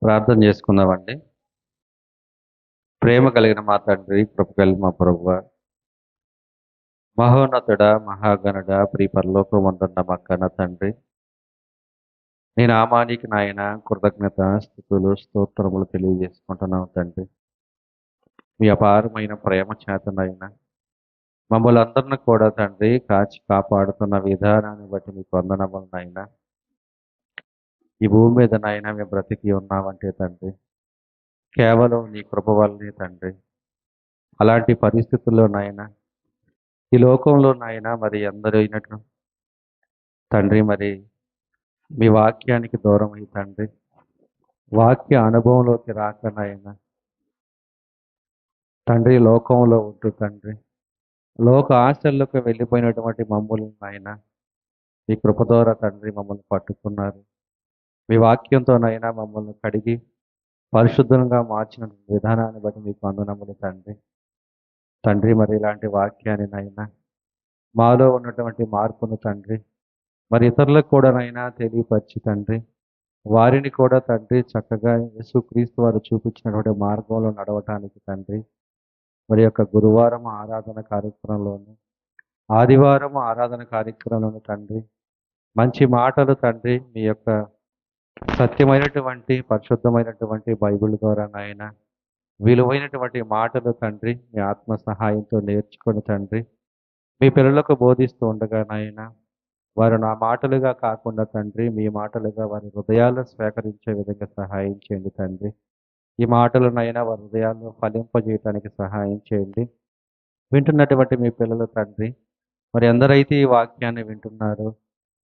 ప్రార్థన చేసుకుందామండి. ప్రేమ కలిగిన మా తండ్రి, కృప కలిగిన మా ప్రభువా, మహోన్నతుడా, మహాగణుడా, ప్రియ పరలోకమందున్న మా కన్న తండ్రి, నీ నామానికి నాయన కృతజ్ఞత, స్తుతులు, స్తోత్రములు తెలియజేసుకుంటున్నాం తండ్రి. మీ అపారమైన ప్రేమ చేత నాయన మమ్మల్ని అందరిని కూడా తండ్రి కాచి కాపాడుతున్న విధానాన్ని బట్టి మీకు వందనములు నాయన. ఈ భూమి మీద నాయన మేము బ్రతికి ఉన్నామంటే తండ్రి, కేవలం నీ కృప వల్లనే తండ్రి. అలాంటి పరిస్థితుల్లో నాయన, ఈ లోకంలో నాయన మరి అందరూ అయినట్లు తండ్రి మరి మీ వాక్యానికి దూరం అయి తండ్రి, వాక్య అనుభవంలోకి రాక నాయన తండ్రి, లోకంలో ఉంటూ తండ్రి, లోక ఆశల్లోకి వెళ్ళిపోయినటువంటి మమ్మల్ని నాయన మీ కృప ద్వారా తండ్రి మమ్మల్ని పట్టుకున్నారు. మీ వాక్యంతో నైనా మమ్మల్ని కడిగి పరిశుద్ధంగా మార్చిన విధానాన్ని బట్టి మీకు వందనములు తండ్రి. తండ్రి మరి ఇలాంటి వాక్యాన్ని నైనా మాలో ఉన్నటువంటి మార్పును తండ్రి మరి ఇతరులకు కూడా నైనా తెలియపరిచి తండ్రి, వారిని కూడా తండ్రి చక్కగా యేసుక్రీస్తు వారు చూపించినటువంటి మార్గంలో నడవటానికి తండ్రి, మరి యొక్క గురువారం ఆరాధన కార్యక్రమంలోను, ఆదివారం ఆరాధన కార్యక్రమంలోను తండ్రి మంచి మాటలు తండ్రి మీ యొక్క సత్యమైనటువంటి పరిశుద్ధమైనటువంటి బైబిల్ ద్వారా నాయన విలువైనటువంటి మాటలు తండ్రి మీ ఆత్మ సహాయంతో నేర్చుకొని తండ్రి మీ పిల్లలకు బోధిస్తూ ఉండగా నాయన వారు నా మాటలుగా కాకుండా తండ్రి మీ మాటలుగా వారి హృదయాల్లో స్వీకరించే విధంగా సహాయం చేయండి తండ్రి. ఈ మాటలనైనా వారి హృదయాల్లో ఫలింపజేయటానికి సహాయం చేయండి. వింటున్నటువంటి మీ పిల్లలు తండ్రి మరి ఎందరైతే ఈ వాక్యాన్ని వింటున్నారో,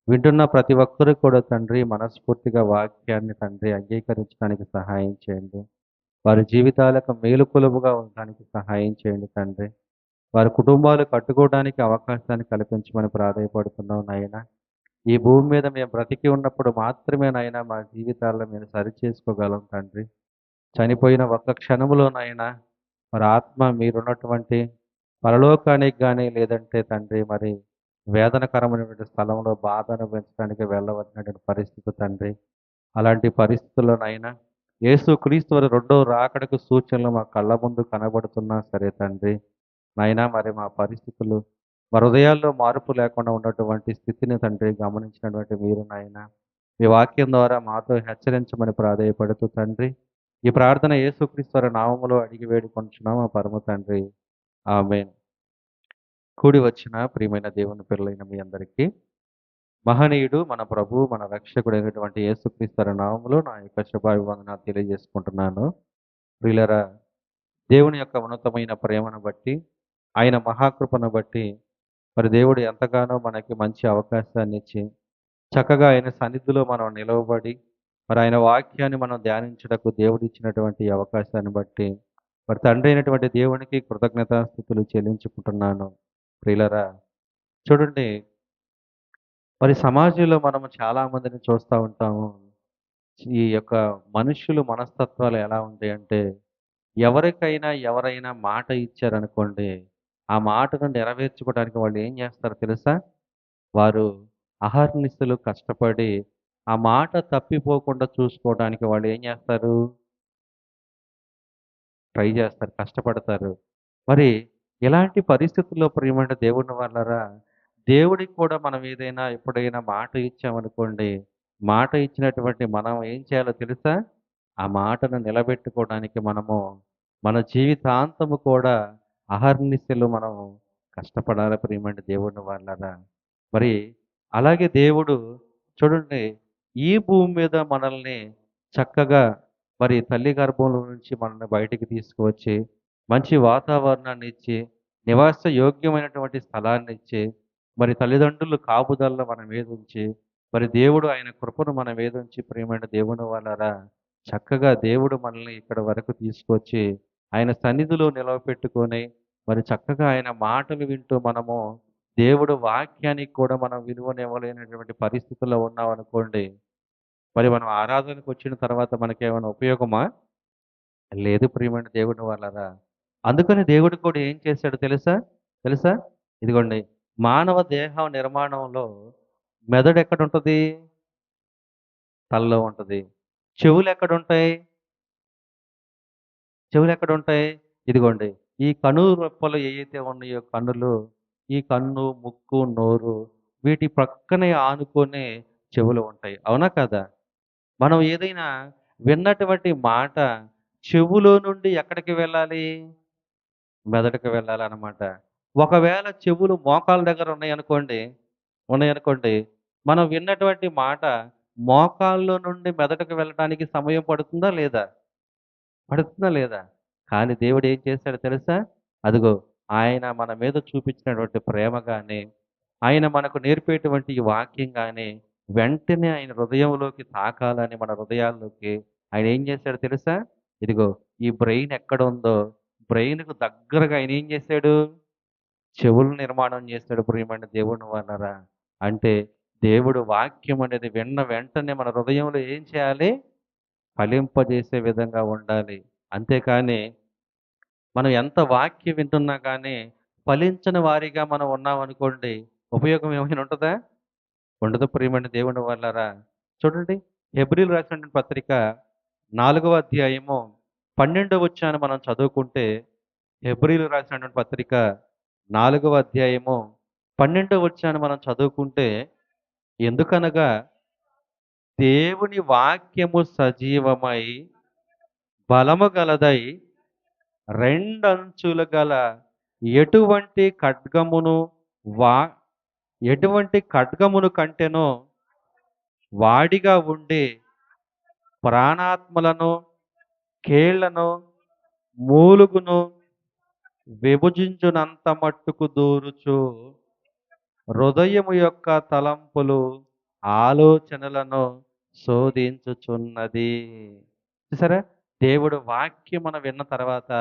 వింటున్న ప్రతి ఒక్కరు కూడా తండ్రి మనస్ఫూర్తిగా వాక్యాన్ని తండ్రి అంగీకరించడానికి సహాయం చేయండి. వారి జీవితాలకు మేలుకొలుపుగా ఉండడానికి సహాయం చేయండి తండ్రి. వారి కుటుంబాలు కట్టుకోవడానికి అవకాశాన్ని కల్పించమని ప్రాధాయపడుతున్నాం నాయన. ఈ భూమి మీద మేము బ్రతికి ఉన్నప్పుడు మాత్రమే నాయన మా జీవితాల్లో మేము సరిచేసుకోగలం తండ్రి. చనిపోయిన ఒక్క క్షణములోనైనా మరి ఆత్మ మీరున్నటువంటి పరలోకానికి కానీ లేదంటే తండ్రి మరి వేదనకరమైనటువంటి స్థలంలో బాధ అనుభవించడానికి వెళ్ళవలసినటువంటి పరిస్థితి తండ్రి. అలాంటి పరిస్థితుల్లోనైనా యేసుక్రీస్తు వారి రెండో రాకడకు సూచనలు మా కళ్ళ ముందు కనబడుతున్నా సరే తండ్రి, నాయనా మరి మా పరిస్థితులు మా హృదయాల్లో మార్పు లేకుండా ఉన్నటువంటి స్థితిని తండ్రి గమనించినటువంటి మీరు నాయన మీ వాక్యం ద్వారా మాతో హెచ్చరించమని ప్రాధేయపడుతూ తండ్రి ఈ ప్రార్థన యేసుక్రీస్తు వారి నామములో అడిగి వేడుకొంచున్నాం మా పరమ తండ్రి. ఆమేన్. కూడి వచ్చిన ప్రియమైన దేవుని పిల్లలైన మీ అందరికీ మహనీయుడు మన ప్రభు మన రక్షకుడైనటువంటి యేసుక్రీస్తు వారి నామములో నా యొక్క శుభాభివందనాలు తెలియజేసుకుంటున్నాను. ప్రియులరా, దేవుని యొక్క ఉన్నతమైన ప్రేమను బట్టి ఆయన మహాకృపను బట్టి మరి దేవుడు ఎంతగానో మనకి మంచి అవకాశాన్ని ఇచ్చి చక్కగా ఆయన సన్నిధిలో మనం నిలవబడి మరి ఆయన వాక్యాన్ని మనం ధ్యానించుటకు దేవుడు ఇచ్చినటువంటి ఈ అవకాశాన్ని బట్టి మరి తండ్రి అయినటువంటి దేవునికి కృతజ్ఞతాస్థుతులు చెల్లించుకుంటున్నాను. ప్రియులరా, చూడండి మరి సమాజంలో మనము చాలా మందిని చూస్తూ ఉంటాము. ఈ యొక్క మనుషులు మనస్తత్వాలు ఎలా ఉంటాయంటే ఎవరికైనా ఎవరైనా మాట ఇచ్చారనుకోండి, ఆ మాటను నెరవేర్చుకోవడానికి వాళ్ళు ఏం చేస్తారో తెలుసా? వారు అహర్నిశలు కష్టపడి ఆ మాట తప్పిపోకుండా చూసుకోవడానికి వాళ్ళు ఏం చేస్తారు? ట్రై చేస్తారు, కష్టపడతారు. మరి ఇలాంటి పరిస్థితుల్లో ప్రియమైన దేవుని వల్లరా, దేవుడికి కూడా మనం ఏదైనా ఎప్పుడైనా మాట ఇచ్చామనుకోండి, మాట ఇచ్చినటువంటి మనం ఏం చేయాలో తెలుసా? ఆ మాటను నిలబెట్టుకోవడానికి మనము మన జీవితాంతము కూడా అహర్నిశలు మనం కష్టపడాలి ప్రియమైన దేవుని వల్లరా. మరి అలాగే దేవుడు చూడండి ఈ భూమి మీద మనల్ని చక్కగా మరి తల్లి గర్భంలో నుంచి మనల్ని బయటికి తీసుకువచ్చి మంచి వాతావరణాన్ని ఇచ్చి నివాస యోగ్యమైనటువంటి స్థలాన్ని ఇచ్చి మరి తల్లిదండ్రులు కాపుదలను మన మీద ఉంచి మరి దేవుడు ఆయన కృపను మన మీద ఉంచి ప్రియమైన దేవుని వలన చక్కగా దేవుడు మనల్ని ఇక్కడ వరకు తీసుకొచ్చి ఆయన సన్నిధిలో నిలవపెట్టుకొని మరి చక్కగా ఆయన మాటలు వింటూ మనము దేవుడు వాక్యానికి కూడా మనం విలువనివ్వలేనటువంటి పరిస్థితుల్లో ఉన్నాం అనుకోండి, మరి మనం ఆరాధనకు వచ్చిన తర్వాత మనకేమైనా ఉపయోగమా? లేదు ప్రియమైన దేవుని వాళ్ళరా. అందుకని దేవుడు కూడా ఏం చేశాడో తెలుసా? తెలుసా? ఇదిగోండి, మానవ దేహం నిర్మాణంలో మెదడు ఎక్కడుంటది? తలలో ఉంటది. చెవులు ఎక్కడుంటాయి? చెవులు ఎక్కడుంటాయి? ఇదిగోండి. ఈ కను రెప్పలు ఏయైతే ఉన్నాయో కన్నులు, ఈ కన్ను, ముక్కు, నోరు వీటి ప్రక్కనే ఆనుకునే చెవులు ఉంటాయి. అవునా కాదా? మనం ఏదైనా విన్నటువంటి మాట చెవులో నుండి ఎక్కడికి వెళ్ళాలి? మెదడుకి వెళ్ళాలనమాట. ఒకవేళ చెవులు మోకాళ్ళ దగ్గర ఉన్నాయనుకోండి, మనం విన్నటువంటి మాట మోకాళ్ళలో నుండి మెదడుకు వెళ్ళటానికి సమయం పడుతుందా లేదా? పడుతుందా లేదా? కానీ దేవుడు ఏం చేశాడో తెలుసా? అదిగో ఆయన మన మీద చూపించినటువంటి ప్రేమ గాని, ఆయన మనకు నేర్పేటువంటి ఈ వాక్యం గాని, వెంటనే ఆయన హృదయంలోకి తాకాలని మన హృదయాల్లోకి ఆయన ఏం చేశాడో తెలుసా? ఇదిగో ఈ బ్రెయిన్ ఎక్కడుందో బ్రెయిన్‌కు దగ్గరగా ఆయన ఏం చేశాడు? చెవులు నిర్మాణం చేశాడు ప్రియమైన దేవుని వలన. అంటే దేవుడు వాక్యం అనేది విన్న వెంటనే మన హృదయంలో ఏం చేయాలి? ఫలింపజేసే విధంగా ఉండాలి. అంతేకాని మనం ఎంత వాక్యం వింటున్నా కానీ ఫలించని వారిగా మనం ఉన్నామనుకోండి, ఉపయోగం ఏమైనా ఉంటదా? ఉండదు ప్రియమైన దేవుని వల్లరా. చూడండి హెబ్రీయులు రాసినటువంటి పత్రిక 4వ అధ్యాయము 12వ వచనాన్ని మనం చదువుకుంటే, హెబ్రీయులు రాసినటువంటి పత్రిక 4వ అధ్యాయము 12వ వచనాన్ని మనం చదువుకుంటే, ఎందుకనగా దేవుని వాక్యము సజీవమై బలము గలదై రెండంచులు గల ఎటువంటి ఖడ్గమును వా ఎటువంటి ఖడ్గమును కంటెనో వాడిగా ఉండి ప్రాణాత్మలను, కీళ్లను, మూలుగును విభజించునంత మట్టుకు దూరుచు హృదయము యొక్క తలంపులు, ఆలోచనలను శోధించుచున్నది. చూసారా? దేవుడు వాక్యం మనం విన్న తర్వాత,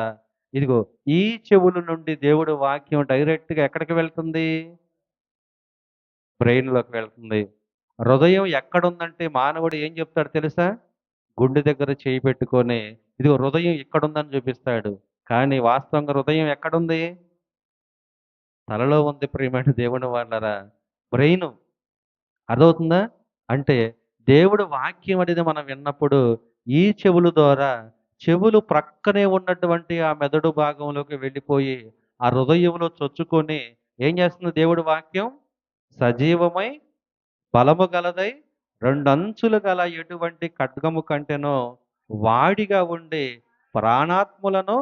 ఇదిగో ఈ చెవుల నుండి దేవుడు వాక్యం డైరెక్ట్‌గా ఎక్కడికి వెళ్తుంది? బ్రెయిన్‌లోకి వెళ్తుంది. హృదయం ఎక్కడుందంటే మానవుడు ఏం చెప్తాడు తెలుసా? గుండె దగ్గర చేయి పెట్టుకొని, ఇదిగో హృదయం ఇక్కడుందని చూపిస్తాడు. కానీ వాస్తవంగా హృదయం ఎక్కడుంది? తలలో ఉంది ప్రియమైన దేవుని వాళ్ళరా. బ్రెయిను. అర్థమవుతుందా? అంటే దేవుడు వాక్యం అనేది మనం విన్నప్పుడు ఈ చెవుల ద్వారా చెవులు ప్రక్కనే ఉన్నటువంటి ఆ మెదడు భాగంలోకి వెళ్ళిపోయి ఆ హృదయంలో చొచ్చుకొని ఏం చేస్తుంది దేవుడి వాక్యం? సజీవమై బలము గలదై రెండంచులు గల ఎటువంటి ఖడ్గము కంటెనో వాడిగా ఉండి ప్రాణాత్ములను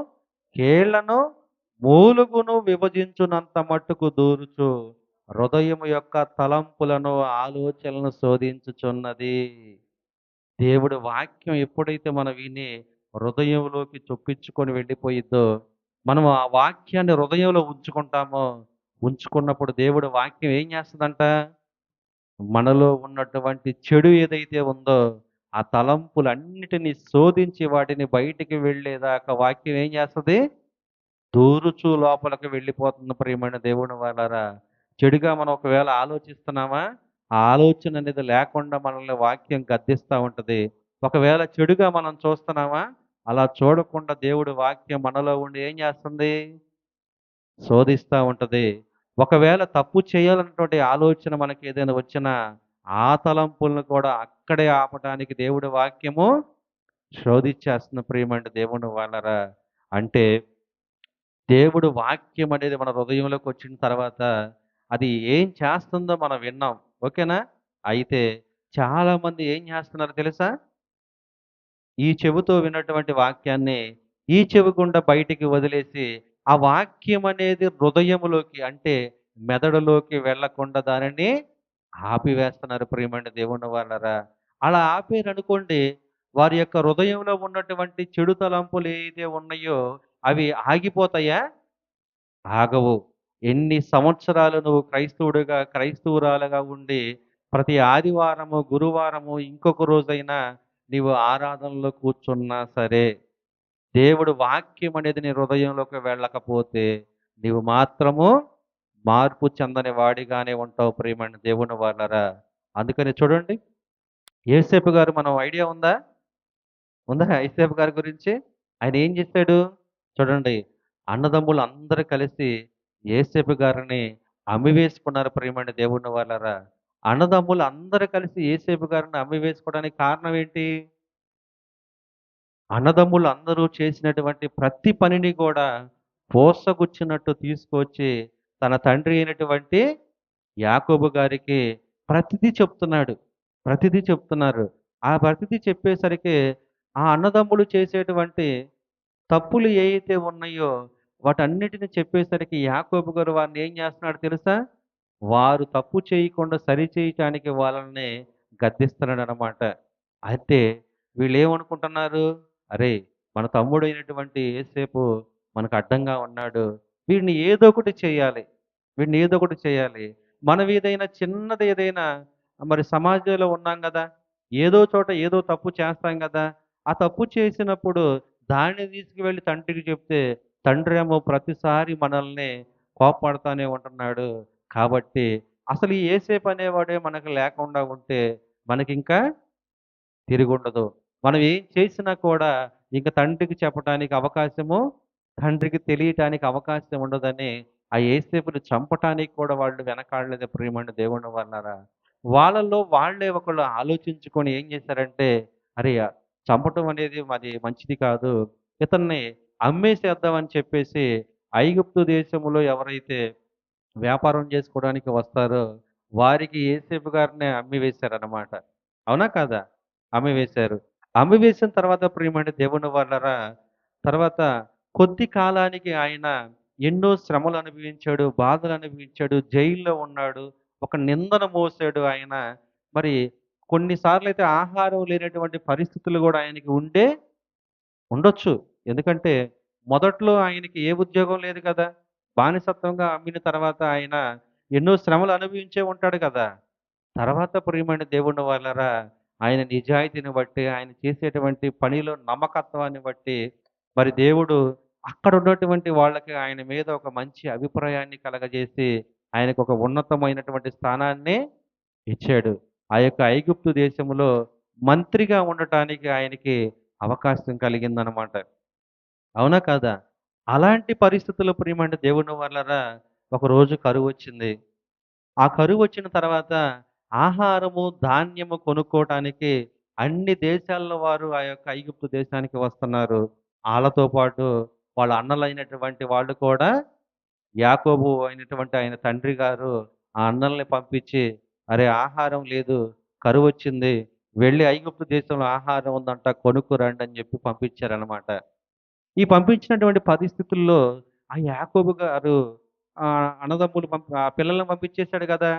కీళ్లను మూలుగును విభజించునంత మట్టుకు దూరుచు హృదయము యొక్క తలంపులను ఆలోచనలను శోధించుచున్నది. దేవుడి వాక్యం ఎప్పుడైతే మనం విని హృదయంలోకి చొప్పించుకొని వెళ్ళిపోయిద్దో, మనం ఆ వాక్యాన్ని హృదయంలో ఉంచుకుంటామో, ఉంచుకున్నప్పుడు దేవుడి వాక్యం ఏం చేస్తదంట? మనలో ఉన్నటువంటి చెడు ఏదైతే ఉందో, ఆ తలంపులన్నిటిని శోధించి వాటిని బయటికి వెళ్ళేదాకా వాక్యం ఏం చేస్తది? దూరుచు లోపలికి వెళ్ళిపోతుంది ప్రియమైన దేవుని వాళ్ళారా. చెడుగా మనం ఒకవేళ ఆలోచిస్తున్నామా? ఆ ఆలోచన అనేది లేకుండా మనల్ని వాక్యం గద్దిస్తా ఉంటది. ఒకవేళ చెడుగా మనం చూస్తున్నామా? అలా చూడకుండా దేవుడి వాక్యం మనలో ఉండి ఏం చేస్తుంది? శోధిస్తా ఉంటది. ఒకవేళ తప్పు చేయాలన్నటువంటి ఆలోచన మనకేదైనా వచ్చినా, ఆ తలంపులను కూడా అక్కడే ఆపటానికి దేవుడి వాక్యము శోధిచ్చేస్తుంది ప్రియమైన దేవుని వాళ్ళరా. అంటే దేవుడు వాక్యం అనేది మన హృదయంలోకి వచ్చిన తర్వాత, అది ఏం చేస్తుందో మనం విన్నాం. ఓకేనా? అయితే చాలామంది ఏం చేస్తున్నారో తెలుసా? ఈ చెవితో విన్నటువంటి వాక్యాన్ని ఈ చెవి గుండా బయటికి వదిలేసి, ఆ వాక్యం అనేది హృదయములోకి అంటే మెదడులోకి వెళ్ళకుండా దానిని ఆపివేస్తున్నారు ప్రియమైన దేవుని వాళ్ళరా. అలా ఆపారనుకోండి, వారి యొక్క హృదయంలో ఉన్నటువంటి చెడు తలంపులు ఏదైతే ఉన్నాయో అవి ఆగిపోతాయా? ఆగవు. ఎన్ని సంవత్సరాలు నువ్వు క్రైస్తవురాలుగా ఉండి, ప్రతి ఆదివారము, గురువారము, ఇంకొక రోజైనా నీవు ఆరాధనలో కూర్చున్నా సరే, దేవుడు వాక్యం అనేది నీ హృదయంలోకి వెళ్ళకపోతే, నీవు మాత్రము మార్పు చెందని వాడిగానే ఉంటావు ప్రియమైన దేవుని వాళ్ళరా. అందుకని చూడండి, యేసేపు గారు మనం ఐడియా ఉందా? ఉందా యేసేపు గారి గురించి? ఆయన ఏం చేశాడు? చూడండి, అన్నదమ్ములు అందరూ కలిసి యేసేపు గారిని అమ్మివేసుకున్నారు ప్రియమైన దేవుని వాళ్ళారా. అన్నదమ్ములు అందరూ కలిసి యేసేపు గారిని అమ్మివేసుకోవడానికి కారణం ఏంటి? అన్నదమ్ములు అందరూ చేసినటువంటి ప్రతి పనిని కూడా పోసగుచ్చినట్టు తీసుకొచ్చి తన తండ్రి అయినటువంటి యాకోబు గారికి ప్రతిదీ చెప్తున్నాడు. ప్రతిదీ చెప్తున్నారు. ఆ ప్రతిదీ చెప్పేసరికి ఆ అన్నదమ్ములు చేసేటువంటి తప్పులు ఏయైతే ఉన్నాయో వాటన్నిటిని చెప్పేసరికి యాకోబు గారు వారిని ఏం చేస్తున్నాడో తెలుసా? వారు తప్పు చేయకుండా సరిచేయటానికి వాళ్ళని గద్దిస్తున్నాడనమాట. అయితే వీళ్ళేమనుకుంటున్నారు? అరే! మన తమ్ముడైనటువంటి యేసేపు మనకు అడ్డంగా ఉన్నాడు. వీడిని ఏదో ఒకటి చేయాలి. వీడిని ఏదో ఒకటి చేయాలి. మనం ఏదైనా చిన్నది ఏదైనా మరి సమాజంలో ఉన్నాం గదా! ఏదో చోట ఏదో తప్పు చేస్తాం గదా! ఆ తప్పు చేసినప్పుడు దాన్ని తీసుకువెళ్ళి తండ్రికి చెప్తే తండ్రేమో ప్రతిసారి మనల్ని కోప్పడతానే ఉంటున్నాడు. కాబట్టి అసలు ఈ యేసేపు అనేవాడే మనకు లేకుండా ఉంటే మనకింకా తిరుగుండదు. మనం ఏం చేసినా కూడా ఇంక తండ్రికి చెప్పటానికి అవకాశము, తండ్రికి తెలియటానికి అవకాశం ఉండదని ఆ యేసేపుని చంపటానికి కూడా వాళ్ళు వెనకాడలేదు ప్రియమైన దేవుని వల్లరా. వాళ్ళలో వాళ్ళే ఒకళ్ళు ఆలోచించుకొని ఏం చేశారంటే, అరే! చంపటం అనేది మరి మంచిది కాదు. ఇతన్ని అమ్మేసేద్దామని చెప్పేసి ఐగుప్తు దేశంలో ఎవరైతే వ్యాపారం చేసుకోవడానికి వస్తారో వారికి యేసేపు గారినే అమ్మివేశారనమాట. అవునా కాదా? అమ్మివేశారు. అమ్మివేసిన తర్వాత ప్రియమైన దేవుని వాళ్ళరా, తర్వాత కొద్ది కాలానికి ఆయన ఎన్నో శ్రమలు అనుభవించాడు, బాధలు అనుభవించాడు, జైల్లో ఉన్నాడు. ఒక నిందను మోసాడు ఆయన. మరి కొన్ని సార్లయితే ఆహారం లేనటువంటి పరిస్థితులు గూడా ఆయనకి ఉండొచ్చు. ఎందుకంటే మొదట్లో ఆయనకి ఏ ఉద్యోగం లేదు కదా! బానిసత్వంగా అమ్మిన తర్వాత ఆయన ఎన్నో శ్రమలు అనుభవించే ఉంటాడు కదా! తర్వాత ప్రియమైన దేవుని వాళ్ళరా, ఆయన నిజాయితీని బట్టి, ఆయన చేసేటువంటి పనిలో నమ్మకత్వాన్ని బట్టి, మరి దేవుడు అక్కడ ఉన్నటువంటి వాళ్ళకి ఆయన మీద ఒక మంచి అభిప్రాయాన్ని కలగజేసి, ఆయనకు ఒక ఉన్నతమైనటువంటి స్థానాన్ని ఇచ్చాడు. ఆ యొక్క ఐగుప్తు దేశంలో మంత్రిగా ఉండటానికి ఆయనకి అవకాశం కలిగిందనమాట. అవునా కాదా? అలాంటి పరిస్థితుల్లో ప్రియమైన దేవుని వల్లరా ఒకరోజు కరువొచ్చింది. ఆ కరువొచ్చిన తర్వాత ఆహారము, ధాన్యము కొనుక్కోవటానికి అన్ని దేశాల వారు ఆ యొక్క ఐగుప్తు దేశానికి వస్తున్నారు. ఆళ్ళతో పాటు వాళ్ళ అన్నలైనటువంటి వాళ్ళు కూడా యాకోబు అయినటువంటి ఆయన తండ్రి గారు ఆ అన్నల్ని పంపించి, "అరే! ఆహారం లేదు, కరువొచ్చింది. వెళ్లి ఐగుప్తు దేశంలో ఆహారం ఉందంట కొనుక్కురండి" అని చెప్పి పంపించారనమాట. ఈ పంపించినటువంటి పరిస్థితుల్లో ఆ యాకోబు గారు అన్నదమ్ములు ఆ పిల్లల్ని పంపించేసాడు గదా!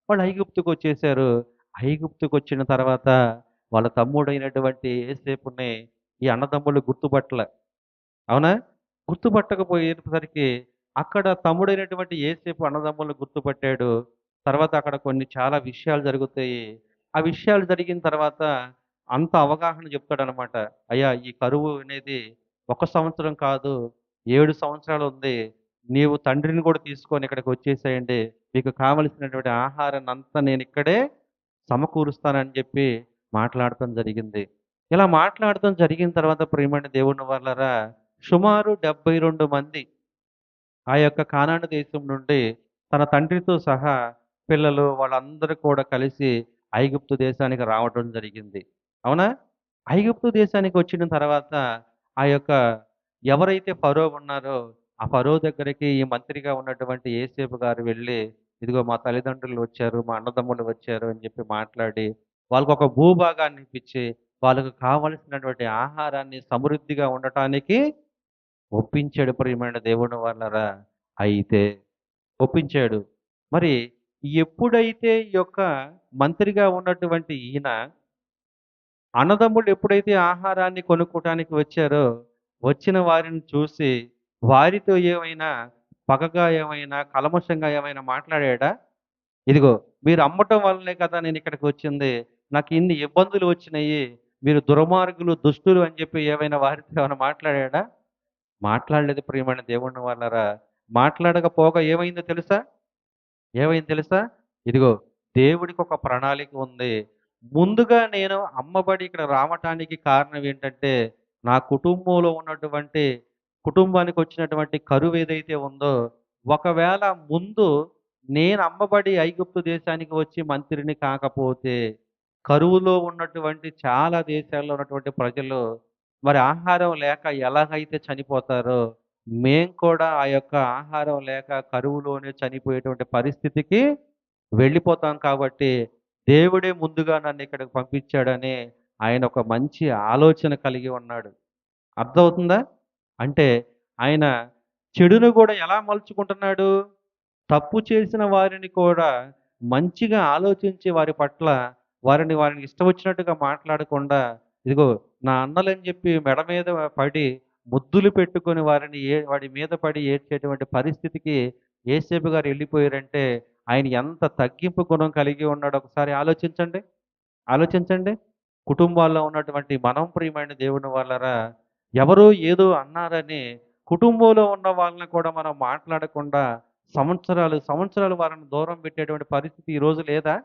వాళ్ళు ఐగుప్తుకొచ్చేసారు. ఐగుప్తుకొచ్చిన తర్వాత వాళ్ళ తమ్ముడైనటువంటి యోసేపుని ఈ అన్నదమ్ములు గుర్తుపట్టల. అవునా? గుర్తుపట్టకపోయేసరికి అక్కడ తమ్ముడైనటువంటి యోసేపు అన్నదమ్ములను గుర్తుపట్టాడు. తర్వాత అక్కడ కొన్ని చాలా విషయాలు జరుగుతాయి. ఆ విషయాలు జరిగిన తర్వాత అంత అవగాహన చెప్తాడనమాట. అయ్యా! ఈ కరువు అనేది 1 సంవత్సరం కాదు, 7 సంవత్సరాలుంది. నీవు తండ్రిని కూడా తీసుకొని ఇక్కడికొచ్చేసేయండి. మీకు కావలసినటువంటి ఆహారాన్నంతా నేనిక్కడే సమకూరుస్తానని చెప్పి మాట్లాడటం జరిగింది. ఇలా మాట్లాడటం జరిగిన తర్వాత ప్రియమైన దేవుని వాళ్ళరా, సుమారు 72 మంది ఆ యొక్క కానాను దేశం నుండి తన తండ్రితో సహా పిల్లలు వాళ్ళందరూ కూడా కలిసి ఐగుప్తు దేశానికి రావటం జరిగింది. అవునా? ఐగుప్తు దేశానికి వచ్చిన తర్వాత ఆ యొక్క ఎవరైతే ఫరో ఉన్నారో ఆ ఫరో దగ్గరికి ఈ మంత్రిగా ఉన్నటువంటి యోసేపు గారు వెళ్ళి, "ఇదిగో మా తల్లిదండ్రులు వచ్చారు, మా అన్నదమ్ములు వచ్చారు" అని చెప్పి మాట్లాడి వాళ్ళకొక భూభాగాన్ని ఇప్పించి వాళ్ళకు కావలసినటువంటి ఆహారాన్ని సమృద్ధిగా ఉండటానికి ఒప్పించాడు ప్రియమైన దేవుని వాళ్ళరా. అయితే ఒప్పించాడు. మరి ఎప్పుడైతే ఈ యొక్క మంత్రిగా ఉన్నటువంటి ఈయన అన్నదమ్ములు ఎప్పుడైతే ఆహారాన్ని కొనుక్కోటానికి వచ్చారో, వచ్చిన వారిని చూసి వారితో ఏమైనా పగగా ఏమైనా, కల్మషంగా ఏమైనా మాట్లాడాడా? ఇదిగో మీరు అమ్మటం వల్లనే కదా నేనిక్కడికి వచ్చింది. నాకు ఇన్ని ఇబ్బందులు వచ్చినయి. మీరు దుర్మార్గులు, దుష్టులు అని చెప్పి ఏమైనా వారితో ఏమైనా మాట్లాడాడా? మాట్లాడలేదు ప్రియమైన దేవుని వాళ్ళరా. మాట్లాడకపోగా ఏమైందో తెలుసా? ఏమైందో తెలుసా? ఇదిగో దేవుడికొక ప్రణాళిక ఉంది. ముందుగా నేను అమ్మబడి ఇక్కడ రావటానికి కారణం ఏంటంటే, నా కుటుంబంలో ఉన్నటువంటి కుటుంబానికొచ్చినటువంటి కరువేదైతే ఉందో, ఒకవేళ ముందు నేను అమ్మబడి ఐగుప్తు దేశానికి వచ్చి మంత్రిని కాకపోతే, కరువులో ఉన్నటువంటి చాలా దేశాల్లో ఉన్నటువంటి ప్రజలు మరి ఆహారం లేక ఎలాగైతే చనిపోతారో, మేము కూడా ఆ యొక్క ఆహారం లేక కరువులోనే చనిపోయేటువంటి పరిస్థితికి వెళ్ళిపోతాం కాబట్టి, దేవుడే ముందుగా నన్ను ఇక్కడికి పంపించాడని ఆయన ఒక మంచి ఆలోచన కలిగి ఉన్నాడు. అర్థమవుతుందా? అంటే ఆయన చెడును కూడా ఎలా మలుచుకుంటున్నాడు? తప్పు చేసిన వారిని కూడా మంచిగా ఆలోచించి వారి పట్ల వారిని ఇష్టం వచ్చినట్టుగా మాట్లాడకుండా, ఇదిగో నా అన్నలని చెప్పి మెడ మీద పడి ముద్దులు పెట్టుకొని వాడి మీద పడి ఏడ్చేటువంటి పరిస్థితికి యేసేపు గారు వెళ్ళిపోయారంటే, ఆయన ఎంత తగ్గింపు గుణం కలిగి ఉన్నాడో ఒకసారి ఆలోచించండి. ఆలోచించండి. కుటుంబాల్లో ఉన్నటువంటి మనం ప్రియమైన దేవుని వాళ్ళరా, ఎవరో ఏదో అన్నారని కుటుంబంలో ఉన్న వాళ్ళని కూడా మనం మాట్లాడకుండా సంవత్సరాలు, సంవత్సరాలు వాళ్ళని దూరం పెట్టేటువంటి పరిస్థితి ఈరోజు లేదా?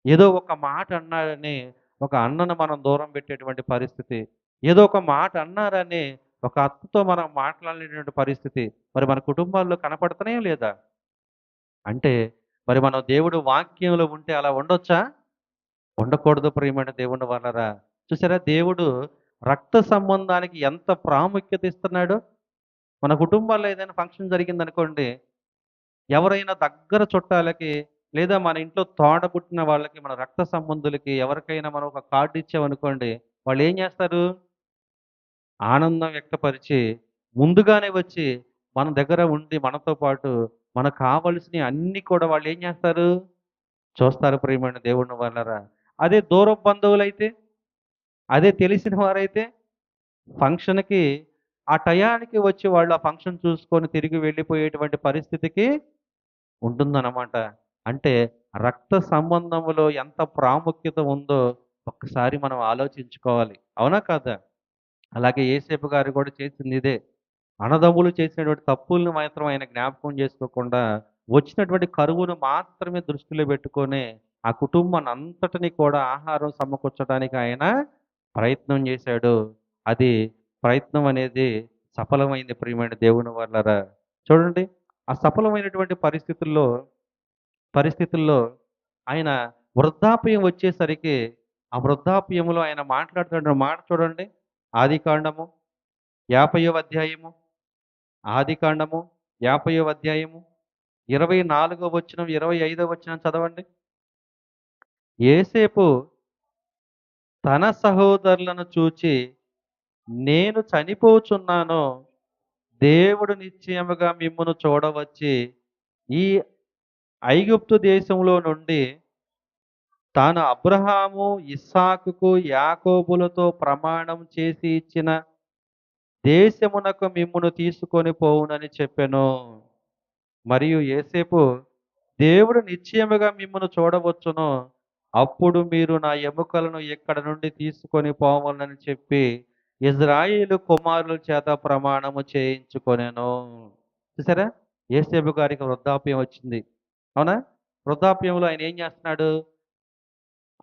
ఏదో ఒక మాట అన్నారని ఒక అన్నను మనం దూరం పెట్టేటువంటి పరిస్థితి. ఏదో ఒక మాట అన్నారని ఒక అత్తతో మనం మాట్లాడలేనటువంటి పరిస్థితి. మరి మన కుటుంబాల్లో కనపడుతున్నాయా లేదా? అంటే మరి మనం దేవుడు వాక్యంలో ఉంటే అలా ఉండొచ్చా? ఉండకూడదు ప్రియమైన దేవుని వలరా. చూసారా దేవుడు రక్త సంబంధానికి ఎంత ప్రాముఖ్యత ఇస్తున్నాడో. మన కుటుంబాల్లో ఏదైనా ఫంక్షన్ జరిగిందనుకోండి, ఎవరైనా దగ్గర చుట్టాలకి లేదా మన ఇంట్లో తోడబుట్టిన వాళ్ళకి, మన రక్త సంబంధులకి ఎవరికైనా మనం ఒక కార్డ్ ఇచ్చామనుకోండి, వాళ్ళు ఏం చేస్తారు? ఆనందం వ్యక్తపరిచి ముందుగానే వచ్చి మన దగ్గర ఉండి మనతో పాటు మనకు కావాల్సినయి అన్నీ కూడా వాళ్ళు ఏం చేస్తారు? చూస్తారు ప్రియమైన దేవుని వలరా. అదే దూరపు బంధువులైతే, అదే తెలిసిన వారైతే ఫంక్షన్‌కి ఆ టయానికి వచ్చి వాళ్ళు ఆ ఫంక్షన్ చూసుకొని తిరిగి వెళ్ళిపోయేటువంటి పరిస్థితికి ఉంటుందన్నమాట. అంటే రక్త సంబంధములో ఎంత ప్రాముఖ్యత ఉందో ఒక్కసారి మనం ఆలోచించుకోవాలి. అవునా కాదా? అలాగే యేసేపు గారు కూడా చేసింది ఇదే. అన్నదమ్ములు చేసినటువంటి తప్పుల్ని మాత్రం ఆయన జ్ఞాపకం చేసుకోకుండా, వచ్చినటువంటి కరువును మాత్రమే దృష్టిలో పెట్టుకొని, ఆ కుటుంబాన్ని అంతటిని కూడా ఆహారం సమకూర్చడానికి ఆయన ప్రయత్నం చేశాడు. అది ప్రయత్నం అనేది సఫలమైంది ప్రియమైన దేవుని వాళ్ళరా. చూడండి, ఆ సఫలమైనటువంటి పరిస్థితుల్లో ఆయన వృద్ధాప్యం వచ్చేసరికి, ఆ వృద్ధాప్యంలో ఆయన మాట్లాడుతున్న మాట చూడండి. ఆదికాండము 50వ అధ్యాయము. ఆదికాండము 50వ అధ్యాయము 24వ వచనం, 25వ వచనం చదవండి. యోసేపు తన సహోదరులను చూచి, నేను చనిపోచున్నాను. దేవుడు నిశ్చయముగా మిమ్మును చూడవచ్చి, ఈ ఐగుప్తు దేశంలో నుండి తాను అబ్రహాము, ఇస్సాకుకు, యాకోబులతో ప్రమాణం చేసి ఇచ్చిన దేశమునకు మిమ్మును తీసుకొని పోవునని చెప్పెను. మరియు యోసేపు, దేవుడు నిశ్చయముగా మిమ్మును చూడవచ్చును. అప్పుడు మీరు నా ఎముకలను ఇక్కడి నుండి తీసుకొని పోవలనని చెప్పి ఇజ్రాయేలు కుమారుల చేత ప్రమాణము చేయించుకొనెను. చూసారా? యోసేపు గారికి వృద్ధాప్యం వచ్చింది. అవునా? వృద్ధాప్యంలో ఆయన ఏం చేస్తున్నాడు?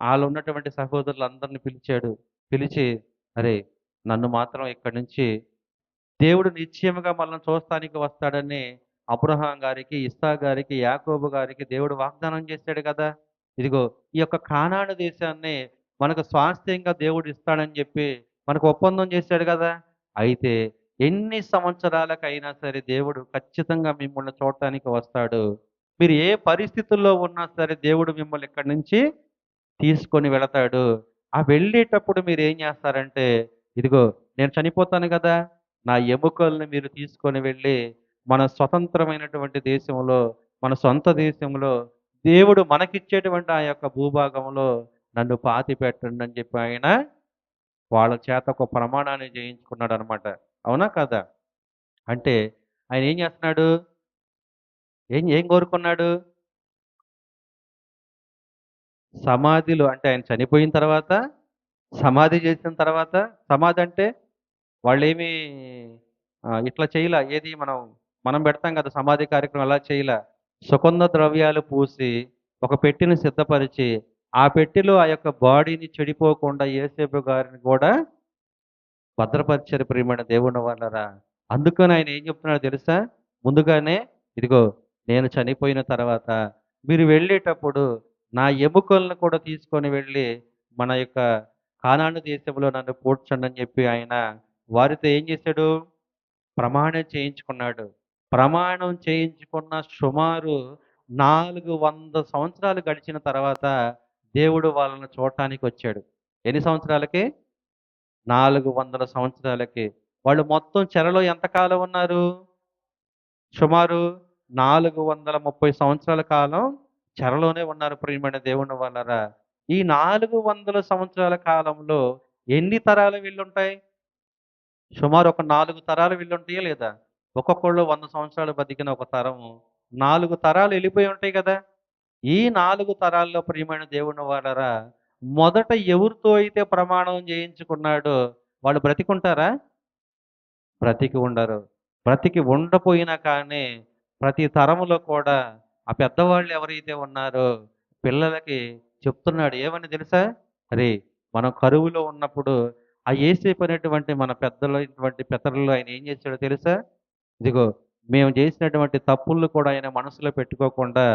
ఆళ్ళున్నటువంటి సహోదరులందరిని పిలిచాడు. పిలిచి, "అరే! నన్ను మాత్రం ఇక్కడి నుంచి దేవుడు నిశ్చయముగా మనల్ని చూస్తానికి వస్తాడని అబ్రహాం గారికి, ఇస్సాకు గారికి, యాకోబు గారికి దేవుడు వాగ్దానం చేశాడు కదా! ఇదిగో ఈ యొక్క కానాను దేశాన్ని మనకు స్వాస్థ్యంగా దేవుడు ఇస్తాడని చెప్పి మనకు ఒప్పందం చేశాడు కదా! అయితే ఎన్ని సంవత్సరాలకైనా సరే దేవుడు ఖచ్చితంగా మిమ్మల్ని చూడటానికి వస్తాడు. మీరు ఏ పరిస్థితుల్లో ఉన్నా సరే దేవుడు మిమ్మల్ని ఇక్కడి నుంచి తీసుకొని వెళతాడు. ఆ వెళ్ళేటప్పుడు మీరేం చేస్తారంటే, ఇదిగో నేను చనిపోతాను గదా! నా ఎముకల్ని మీరు తీసుకొని వెళ్ళి, మన స్వతంత్రమైనటువంటి దేశంలో, మన సొంత దేశంలో, దేవుడు మనకిచ్చేటువంటి ఆ యొక్క భూభాగంలో నన్ను పాతిపెట్టండి అని చెప్పి ఆయన వాళ్ళ చేత ఒక ప్రమాణాన్ని చేయించుకున్నాడనమాట. అవునా? కాదా? అంటే ఆయన ఏం చేస్తున్నాడు? ఏం ఏం కోరుకున్నాడు? సమాధిలో అంటే ఆయన చనిపోయిన తర్వాత, సమాధి చేసిన తర్వాత, సమాధి అంటే వాళ్ళేమి ఇట్లా చేయలా. ఏది మనం పెడతాం కదా! సమాధి కార్యక్రమం అలా చేయలా. సుగంధ ద్రవ్యాలు పూసి, ఒక పెట్టెని సిద్ధపరిచి, ఆ పెట్టెలో ఆ యొక్క బాడీని చెడిపోకుండా యేసేపు గారిని కూడా భద్రపరిచారు ప్రియమైన దేవుని వాళ్ళరా. అందుకని ఆయన ఏం చెప్తున్నాడో తెలుసా? ముందుగానే ఇదిగో నేను చనిపోయిన తర్వాత మీరు వెళ్ళేటప్పుడు నా ఎముకలను కూడా తీసుకొని వెళ్ళి మన యొక్క కానాను దేశంలో నన్ను పూడ్చండి అని చెప్పి ఆయన వారితో ఏం చేశాడు? ప్రమాణం చేయించుకున్నాడు. ప్రమాణం చేయించుకున్న సుమారు 400 సంవత్సరాలు గడిచిన తర్వాత దేవుడు వాళ్ళని చూడటానికి వచ్చాడు. ఎన్ని సంవత్సరాలకి? 400 సంవత్సరాలకి. వాళ్ళు మొత్తం చెరలో ఎంతకాలం ఉన్నారు? సుమారు 430 సంవత్సరాల కాలం చెరలోనే ఉన్నారు ప్రియమైన దేవుని వాళ్ళరా. ఈ 400 సంవత్సరాల కాలంలో ఎన్ని తరాలు వీళ్ళుంటాయి? సుమారు ఒక 4 తరాలు వీళ్ళుంటాయా లేదా? ఒక్కొక్కళ్ళు 100 సంవత్సరాలు బతికిన ఒక తరము. 4 తరాలు ఎళ్ళిపోయి ఉంటాయి గదా! ఈ 4 తరాల్లో ప్రియమైన దేవుని వాళ్ళరా, మొదట ఎవరితో అయితే ప్రమాణం చేయించుకున్నాడో వాళ్ళు బ్రతికుంటారా? బ్రతికి ఉండరు. బ్రతికి ఉండపోయినా కానీ ప్రతి తరములో కూడా ఆ పెద్దవాళ్ళు ఎవరైతే ఉన్నారో పిల్లలకి చెప్తున్నాడు. ఏమని తెలుసా? "అరేయ్! మనం కరువులో ఉన్నప్పుడు ఆ యోసేపు అనేటువంటి మన పెద్దలైనటువంటి పితరులు ఆయన ఏం చేశాడో తెలుసా? ఇదిగో మేము చేసినటువంటి తప్పులను కూడా ఆయన మనసులో పెట్టుకోకుండా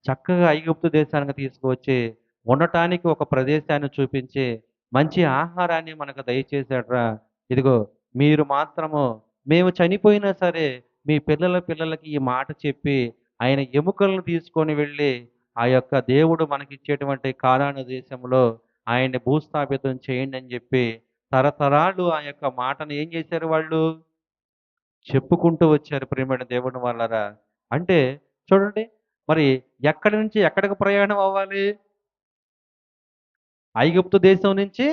చక్కగా ఐగుప్తు దేశానికి తీసుకువచ్చి ఉండటానికి ఒక ప్రదేశాన్ని చూపించి మంచి ఆహారాన్ని మనకు దయచేసాడురా. ఇదిగో మీరు మాత్రము మేము చనిపోయినా సరే మీ పిల్లల పిల్లలకి ఈ మాట చెప్పి ఆయన ఎముకలను తీసుకొని వెళ్ళి ఆ యొక్క దేవుడు మనకిచ్చేటువంటి కానాను దేశంలో ఆయన్ని భూస్థాపితం చేయండి అని చెప్పి తరతరాలు ఆ యొక్క మాటను ఏం చేశారు వాళ్ళు? చెప్పుకుంటూ వచ్చారు ప్రియమైన దేవుని వాళ్ళరా. అంటే చూడండి, మరి ఎక్కడి నుంచి ఎక్కడికి ప్రయాణం అవ్వాలి? ఐగుప్తు దేశం నుంచి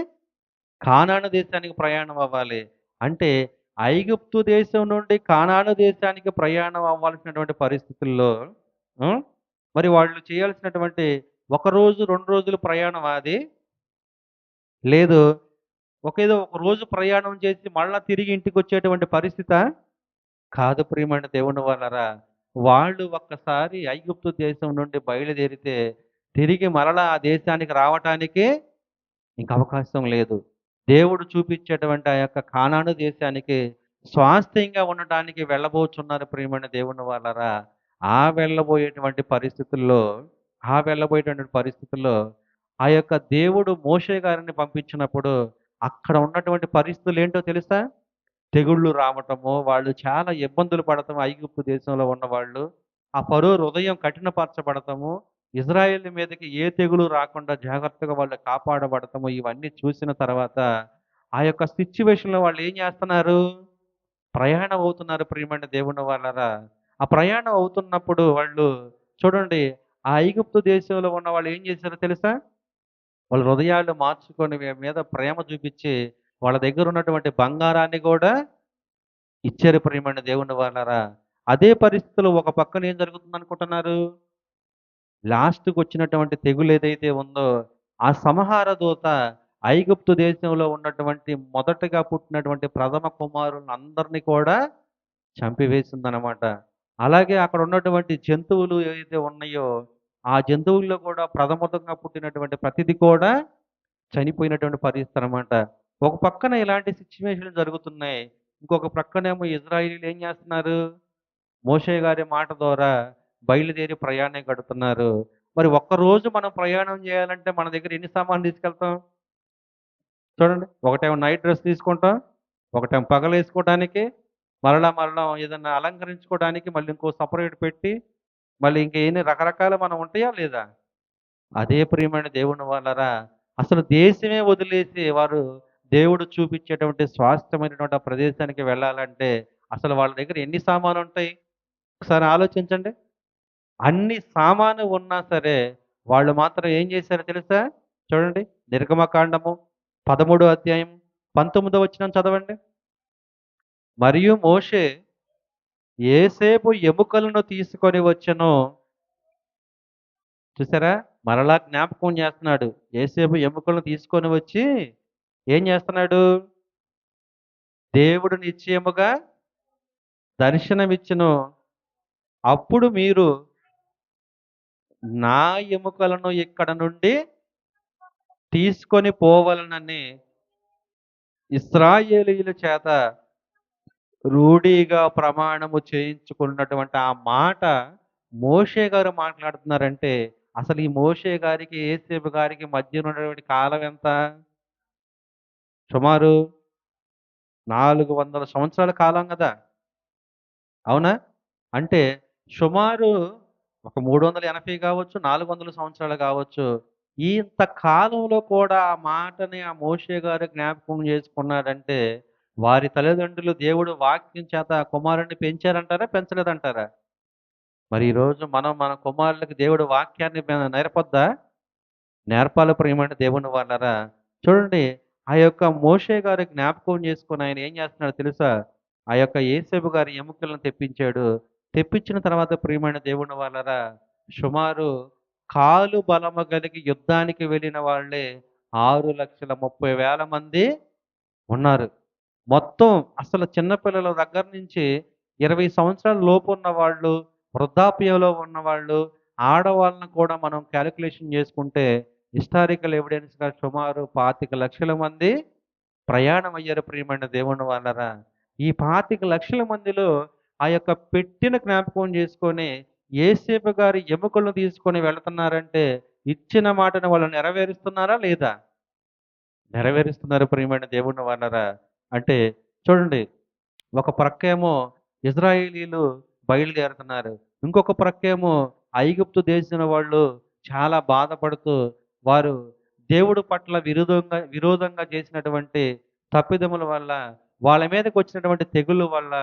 కానాను దేశానికి ప్రయాణం అవ్వాలి. అంటే ఐగుప్తు దేశం నుండి కానాను దేశానికి ప్రయాణం అవ్వాల్సినటువంటి పరిస్థితుల్లో హ్మ్, మరి వాళ్ళు చేయాల్సినటువంటి ఒక రోజు, 2 రోజులు ప్రయాణమా అది? లేదు. ఒక రోజు ప్రయాణం చేసి మళ్ళా తిరిగి ఇంటికొచ్చేటువంటి పరిస్థితా? కాదు ప్రియమైన దేవుని వాళ్ళరా. వాళ్ళు ఒక్కసారి ఐగుప్తు దేశం నుండి బయలుదేరితే తిరిగి మరలా ఆ దేశానికి రావటానికి ఇంక అవకాశం లేదు. దేవుడు చూపించేటువంటి ఆ యొక్క కానాను దేశానికి స్వాస్థ్యంగా ఉండటానికి వెళ్ళబోచున్నారు ప్రియమైన దేవుని వాళ్ళరా. ఆ వెళ్ళబోయేటువంటి పరిస్థితుల్లో ఆ యొక్క దేవుడు మోషే గారిని పంపించినప్పుడు అక్కడ ఉన్నటువంటి పరిస్థితులేంటో తెలుసా? తెగుళ్ళు రావటము, వాళ్ళు చాలా ఇబ్బందులు పడటం ఐగుప్తు దేశంలో ఉన్నవాళ్ళు. ఆ ఫరో హృదయం కఠినపరచబడటము, ఇజ్రాయేలు మీదకి ఏ తెగులు రాకుండా జాగ్రత్తగా వాళ్ళు కాపాడబడటము, ఇవన్నీ చూసిన తర్వాత ఆ యొక్క సిట్యుయేషన్‌లో వాళ్ళు ఏం చేస్తున్నారు? ప్రయాణం అవుతున్నారు ప్రియమైన దేవుని వాళ్ళరా. ఆ ప్రయాణం అవుతున్నప్పుడు వాళ్ళు చూడండి, ఆ ఐగుప్తు దేశంలో ఉన్న వాళ్ళు ఏం చేశారో తెలుసా? వాళ్ళ హృదయాలు మార్చుకొని మీద ప్రేమ చూపిచ్చి, వాళ్ళ దగ్గర ఉన్నటువంటి బంగారాన్ని గూడా ఇచ్చారు ప్రియమైన దేవుని వాళ్ళారా. అదే పరిస్థితిలో ఒక పక్కన ఏం జరుగుతుందనుకుంటున్నారు? లాస్ట్‌కొచ్చినటువంటి తెగులేదైతే ఉందో, ఆ సంహార దూత ఐగుప్తు దేశంలో ఉన్నటువంటి మొదటగా పుట్టినటువంటి ప్రథమ కుమారులందరిని కూడా చంపివేసిందనమాట. అలాగే అక్కడ ఉన్నటువంటి జంతువులు ఏవైతే ఉన్నాయో, ఆ జంతువుల్లో కూడా ప్రథమతంగా పుట్టినటువంటి ప్రతిది కూడా చనిపోయినటువంటి పరిస్థితనమాట. ఒక పక్కన ఇలాంటి సిట్యుయేషన్‌లు జరుగుతున్నాయి. ఇంకొక ప్రక్కనేమో ఇజ్రాయేలీలు ఏం చేస్తున్నారు? మోషే గారి మాట ద్వారా బయలుదేరి ప్రయాణం గడుతున్నారు. మరి ఒక్కరోజు మనం ప్రయాణం చేయాలంటే మన దగ్గర ఎన్ని సామాన్లు తీసుకెళ్తాం? చూడండి. ఒకటేమో నైట్ డ్రెస్ తీసుకుంటాం. ఒకటేమో పగలేసుకోవడానికి. మరలా ఏదన్నా అలంకరించుకోవడానికి మళ్ళీ ఇంకో సెపరేట్ పెట్టి, మళ్ళీ ఇంక ఎన్ని రకరకాల మనం ఉంటాయా లేదా? అదే ప్రియమైన దేవుని వాళ్ళరా, అసలు దేశమే వదిలేసి వారు దేవుడు చూపించేటువంటి స్వాస్థ్యమైనటువంటి ఆ ప్రదేశానికి వెళ్ళాలంటే, అసలు వాళ్ళ దగ్గర ఎన్ని సామానుంటాయి? ఒకసారి ఆలోచించండి. అన్ని సామాను ఉన్నా సరే, వాళ్ళు మాత్రం ఏం చేశారో తెలుసా? చూడండి. నిర్గమకాండము 13 అధ్యాయం 19 వచనం చదవండి. మరియు మోషే ఏసేపు ఎముకలను తీసుకొని వచ్చెనో చూసారా? మరలా జ్ఞాపకం చేస్తున్నాడు. యేసేపు ఎముకలను తీసుకొని వచ్చి ఏం చేస్తున్నాడు? దేవుడు నిశ్చయముగా దర్శనమిచ్చెను. అప్పుడు మీరు నా ఎముకలను ఇక్కడ నుండి తీసుకొని పోవలెనని ఇశ్రాయేలీయుల చేత రూఢిగా ప్రమాణము చేయించుకున్నటువంటి ఆ మాట మోషే గారు మాట్లాడుతున్నారంటే, అసలు ఈ మోషే గారికి, యేసేపు గారికి మధ్యన ఉన్నటువంటి కాలం ఎంత? సుమారు 400 సంవత్సరాల కాలం కదా! అవునా? అంటే సుమారు ఒక 380 కావచ్చు, 400 సంవత్సరాలు కావచ్చు. ఇంత కాలంలో కూడా ఆ మాటని ఆ మోషే గారు జ్ఞాపకం చేసుకున్నాడంటే, వారి తల్లిదండ్రులు దేవుడు వాక్యం చేత ఆ కుమారుడిని పెంచారంటారా? పెంచలేదంటారా? మరి ఈరోజు మనం మన కుమారులకి దేవుడు వాక్యాన్ని నేర్పొద్దా? నేర్పాలి ప్రియమైన దేవుని వాళ్ళారా. చూడండి, ఆ యొక్క మోషే గారు జ్ఞాపకం చేసుకొని ఆయన ఏం చేస్తున్నాడో తెలుసా? ఆ యొక్క యేసేపు గారి ఎముకలను తెప్పించాడు. తెప్పించిన తర్వాత ప్రియమైన దేవుని వాళ్ళారా, సుమారు కాలు బలము కలిగి యుద్ధానికి వెళ్ళిన వాళ్ళే 6,30,000 మంది ఉన్నారు. మొత్తం అసలు చిన్న పిల్లల దగ్గర నుంచి 20 సంవత్సరాల లోపు ఉన్న వాళ్ళు, వృద్ధాప్యంలో ఉన్నవాళ్ళు, ఆడవాళ్ళని కూడా మనం కాలిక్యులేషన్ చేసుకుంటే హిస్టారికల్ ఎవిడెన్స్‌గా సుమారు 25,00,000 మంది ప్రయాణం అయ్యారు ప్రియమైన దేవుని వాళ్ళరా. ఈ 25,00,000 మందిలో ఆ యొక్క పెట్టెను జ్ఞాపకం చేసుకొని యేసేపు గారి ఎముకలను తీసుకొని వెళ్తున్నారంటే ఇచ్చిన మాటను వాళ్ళు నెరవేరుస్తున్నారా లేదా? నెరవేరుస్తున్నారు ప్రియమైన దేవుని వాళ్ళరా. అంటే చూడండి, ఒక ప్రక్కేమో ఇజ్రాయేలీలు బయలుదేరుతున్నారు. ఇంకొక ప్రక్కేమో ఐగుప్తు దేశం వాళ్ళు చాలా బాధపడుతూ వారు దేవుడు పట్ల విరోధంగా చేసినటువంటి తప్పిదముల వల్ల, వాళ్ళ మీదకొచ్చినటువంటి తెగుళ్ళ వల్ల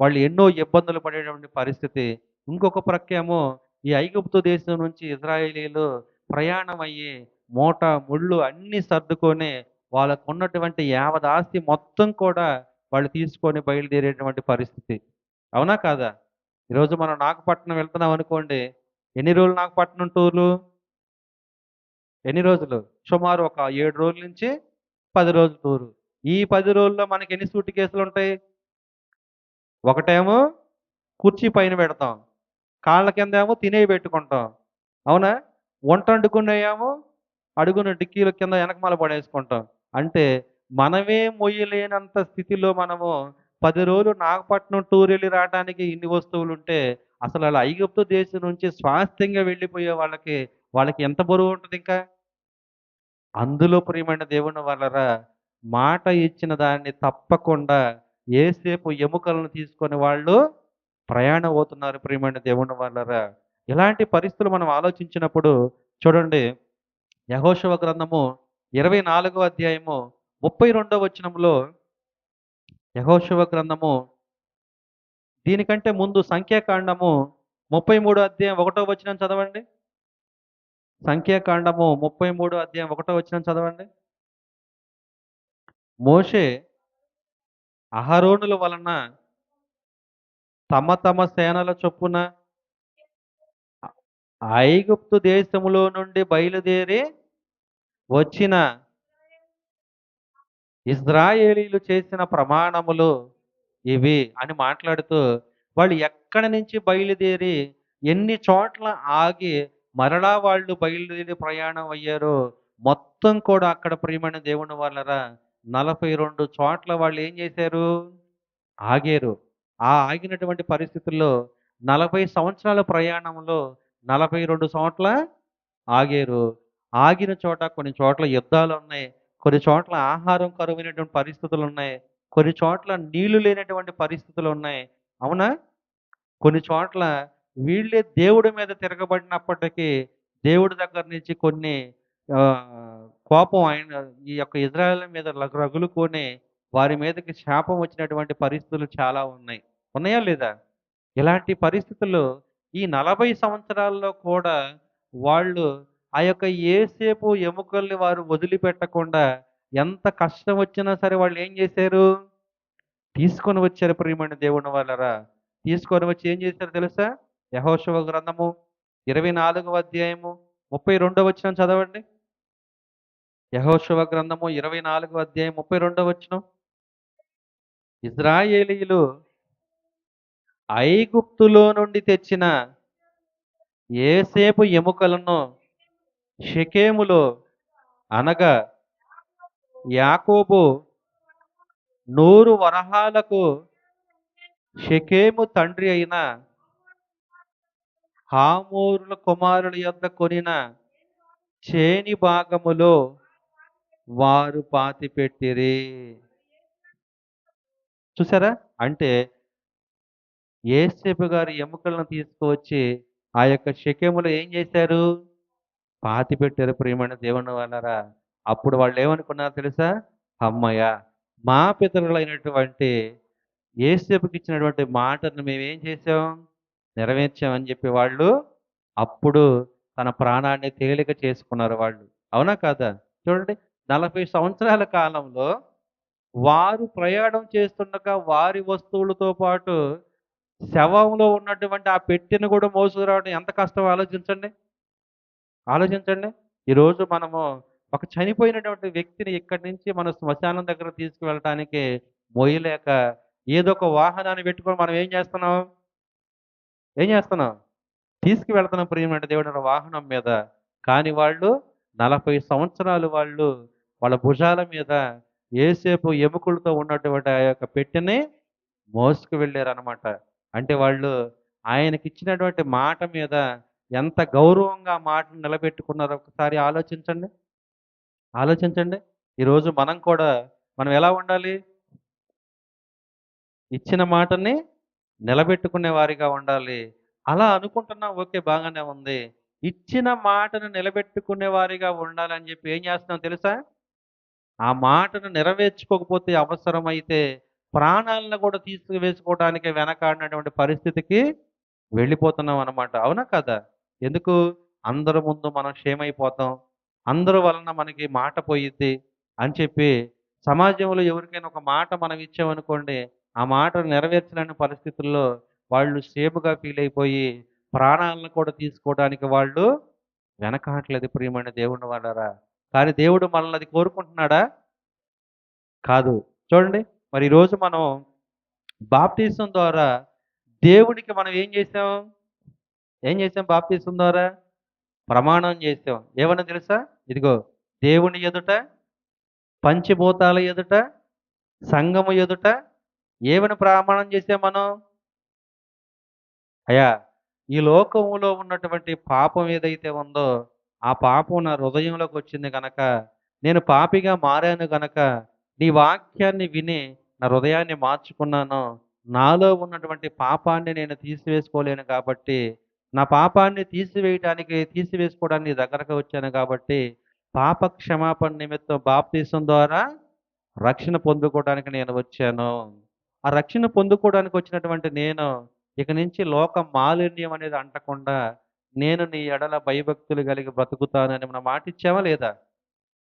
వాళ్ళు ఎన్నో ఇబ్బందులు పడేటువంటి పరిస్థితి. ఇంకొక ప్రక్కేమో ఈ ఐగుప్తు దేశం నుంచి ఇజ్రాయేలీలు ప్రయాణమయ్యి మూట, ముళ్ళు అన్నీ సర్దుకొని వాళ్ళకున్నటువంటి యావదాస్తి మొత్తం కూడా వాళ్ళు తీసుకొని బయలుదేరేటువంటి పరిస్థితి. అవునా కాదా? ఈరోజు మనం నాగపట్నం వెళ్తున్నాం అనుకోండి. ఎన్ని రోజులు నాగపట్నం టూరు? ఎన్ని రోజులు? సుమారు ఒక 7 రోజుల నుంచి 10 రోజుల టూరు. ఈ 10 రోజుల్లో మనకి ఎన్ని సూట్ కేసులుంటాయి? ఒకటేమో కుర్చీ పైన పెడతాం. కాళ్ళ కిందేమో తినేయి పెట్టుకుంటాం. అవునా? వంటొండుకునేయేమో అడుగున డిక్కీల కింద ఎనకమాల పడేసుకుంటాం. అంటే మనమే మొయ్యలేనంత స్థితిలో మనము 10 రోజులు నాగపట్నం టూరెళ్లి రావటానికి ఇన్ని వస్తువులుంటే, అసలు ఆళ్ళ ఐగుప్తు దేశం నుంచి స్వాస్థ్యంగా వెళ్ళిపోయే వాళ్ళకి ఎంత బరువుంటదింకా? అందులో ప్రియమైన దేవుని వాళ్ళరా, మాట ఇచ్చిన దాన్ని తప్పకుండా యేసేపు ఎముకలను తీసుకొని వాళ్ళు ప్రయాణం అవుతున్నారు ప్రియమైన దేవుని వాళ్ళరా. ఇలాంటి పరిస్థితులు మనం ఆలోచించినప్పుడు చూడండి, యెహోషువ గ్రంథము 24వ అధ్యాయము 32వ వచనంలో, యెహోషువ గ్రంథము దీనికంటే ముందు సంఖ్యాకాండము 33 అధ్యాయం 1వ వచనం చదవండి. సంఖ్యాకాండము 33 అధ్యాయం 1వ వచనం చదవండి. మోషే అహరోనుల వలన తమ తమ సేనల చొప్పున ఐగుప్తు దేశములో నుండి బయలుదేరి వచ్చిన ఇజ్రాయేలీయులు చేసిన ప్రమాణములు ఇవి అని మాట్లాడుతూ, వాళ్ళు ఎక్కడి నుంచి బయలుదేరి ఎన్ని చోట్ల ఆగి మరలా వాళ్ళు బయలుదేరి ప్రయాణం అయ్యారో మొత్తం కూడా అక్కడ ప్రియమైన దేవుని వాళ్ళరా 42 చోట్ల వాళ్ళు ఏం చేశారు? ఆగారు. ఆ ఆగినటువంటి పరిస్థితుల్లో 40 సంవత్సరాల ప్రయాణంలో 42 చోట్ల ఆగారు. ఆగిన చోట కొన్ని చోట్ల యుద్ధాలున్నాయి. కొన్ని చోట్ల ఆహారం కరువైనటువంటి పరిస్థితులున్నాయి. కొన్ని చోట్ల నీళ్లు లేనటువంటి పరిస్థితులున్నాయి. అవునా? కొన్ని చోట్ల వీళ్ళే దేవుడి మీద తిరగబడినప్పటికీ, దేవుడి దగ్గర నుంచి కొన్ని కోపం ఆయన ఈ యొక్క ఇజ్రాయేల్ మీద రగులుకొని వారి మీదకి శాపం వచ్చినటువంటి పరిస్థితులు చాలా ఉన్నాయి. ఉన్నాయా లేదా? ఇలాంటి పరిస్థితుల్లో ఈ 40 సంవత్సరాల్లో కూడా వాళ్ళు ఆ యొక్క యేసేపు ఎముకల్ని వారు వదిలిపెట్టకుండా ఎంత కష్టం వచ్చినా సరే వాళ్ళు ఏం చేశారు? తీసుకొని వచ్చారు ప్రియమైన దేవుని వాళ్ళరా. తీసుకొని వచ్చి ఏం చేశారో తెలుసా? యెహోషువ గ్రంథము 24వ అధ్యాయము 32వ వచనం చదవండి. యెహోషువ గ్రంథము 24వ అధ్యాయం 32వ వచనం. ఇజ్రాయేలీయులు ఐగుప్తులో నుండి తెచ్చిన యేసేపు ఎముకలను షెకెములో అనగా యాకోబు 100 వరహాలకు షెకెము తండ్రి అయిన హామోరుల కుమారుల యొద్ద కొనిన చేని భాగములో వారు పాతిపెట్టిరి. చూసారా? అంటే యేసేపు గారి ఎముకలను తీసుకువచ్చి ఆ యొక్క షెకెములో ఏం చేశారు? పాతిపెట్టారు ప్రియమైన దేవుని వాళ్ళారా. అప్పుడు వాళ్ళేమనుకున్నారో తెలుసా? హమ్మయ్య! మా పితరులైనటువంటి యేసేపుకిచ్చినటువంటి మాటను మేమేం చేశాం? నెరవేర్చామని చెప్పి వాళ్ళు అప్పుడు తన ప్రాణాన్ని తేలిక చేసుకున్నారు వాళ్ళు. అవునా కాదా? చూడండి 40 సంవత్సరాల కాలంలో వారు ప్రయాణం చేస్తుండగా వారి వస్తువులతో పాటు శవంలో ఉన్నటువంటి ఆ పెట్టెను కూడా మోసుకురావడం ఎంత కష్టమో ఆలోచించండి. ఆలోచించండి. ఈరోజు మనము ఒక చనిపోయినటువంటి వ్యక్తిని ఇక్కడి నుంచి మన శ్మశానం దగ్గరకు తీసుకువెళ్ళటానికి మోయలేక ఏదో ఒక వాహనాన్ని పెట్టుకొని మనం ఏం చేస్తున్నాం? ఏం చేస్తున్నాం? తీసుకువెళ్తున్నాం ప్రియమైన దేవుని వాహనం మీద. కానీ వాళ్ళు 40 సంవత్సరాలు వాళ్ళు వాళ్ళ భుజాల మీద యేసేపు ఎముకలతో ఉన్నటువంటి ఆ యొక్క పెట్టెని మోసుకు వెళ్ళారనమాట. అంటే వాళ్ళు ఆయనకిచ్చినటువంటి మాట మీద ఎంత గౌరవంగా ఆ మాటను నిలబెట్టుకున్నారో ఒకసారి ఆలోచించండి. ఆలోచించండి. ఈరోజు మనం కూడా మనం ఎలా ఉండాలి? ఇచ్చిన మాటని నిలబెట్టుకునే వారిగా ఉండాలి. అలా అనుకుంటున్నాం ఓకే బాగానే ఉంది. ఇచ్చిన మాటను నిలబెట్టుకునే వారిగా ఉండాలని చెప్పి ఏం చేస్తున్నాం తెలుసా? ఆ మాటను నెరవేర్చుకోకపోతే అవసరమైతే ప్రాణాలను కూడా తీసుకువేసుకోవడానికి వెనకాడినటువంటి పరిస్థితికి వెళ్ళిపోతున్నాం అన్నమాట. అవునా కదా? ఎందుకు? అందరి ముందు మనం షేమైపోతాం. అందరి వలన మనకి మాట పోయిద్ది అని చెప్పి సమాజంలో ఎవరికైనా ఒక మాట మనం ఇచ్చామనుకోండి, ఆ మాటను నెరవేర్చలేని పరిస్థితుల్లో వాళ్ళు షేమ్‌గా ఫీల్ అయిపోయి ప్రాణాలను కూడా తీసుకోవడానికి వాళ్ళు వెనకాడట్లేదు ప్రియమైన దేవుని వాళ్ళారా. కానీ దేవుడు మనల్ని అది కోరుకుంటున్నాడా? కాదు. చూడండి మరి ఈరోజు మనం బాప్టిజం ద్వారా దేవునికి మనం ఏం చేసాం? ఏం చేసాం బాప్తిస్మం ద్వారా? ప్రమాణం చేసాం. ఏమని తెలుసా? ఇదిగో దేవుని ఎదుట, పంచభూతాల ఎదుట, సంఘము ఎదుట ఏమని ప్రమాణం చేసాం మనం? అయ్యా! ఈ లోకములో ఉన్నటువంటి పాపం ఏదైతే ఉందో, ఆ పాపం నా హృదయంలోకొచ్చింది గనక, నేను పాపిగా మారాను గనక, నీ వాక్యాన్ని విని నా హృదయాన్ని మార్చుకున్నాను. నాలో ఉన్నటువంటి పాపాన్ని నేను తీసివేసుకోలేను కాబట్టి, నా పాపాన్ని తీసివేసుకోవడానికి నీ దగ్గరకు వచ్చాను కాబట్టి, పాప క్షమాపణ నిమిత్తం బాప్తీసం ద్వారా రక్షణ పొందుకోవడానికి నేను వచ్చాను. ఆ రక్షణ పొందుకోవడానికి వచ్చినటువంటి నేను ఇక నుంచి లోక మాలిన్యం అనేది అంటకుండా నేను నీ ఎడల భయభక్తులు కలిగి బ్రతుకుతానని మనం మాటిచ్చామా లేదా?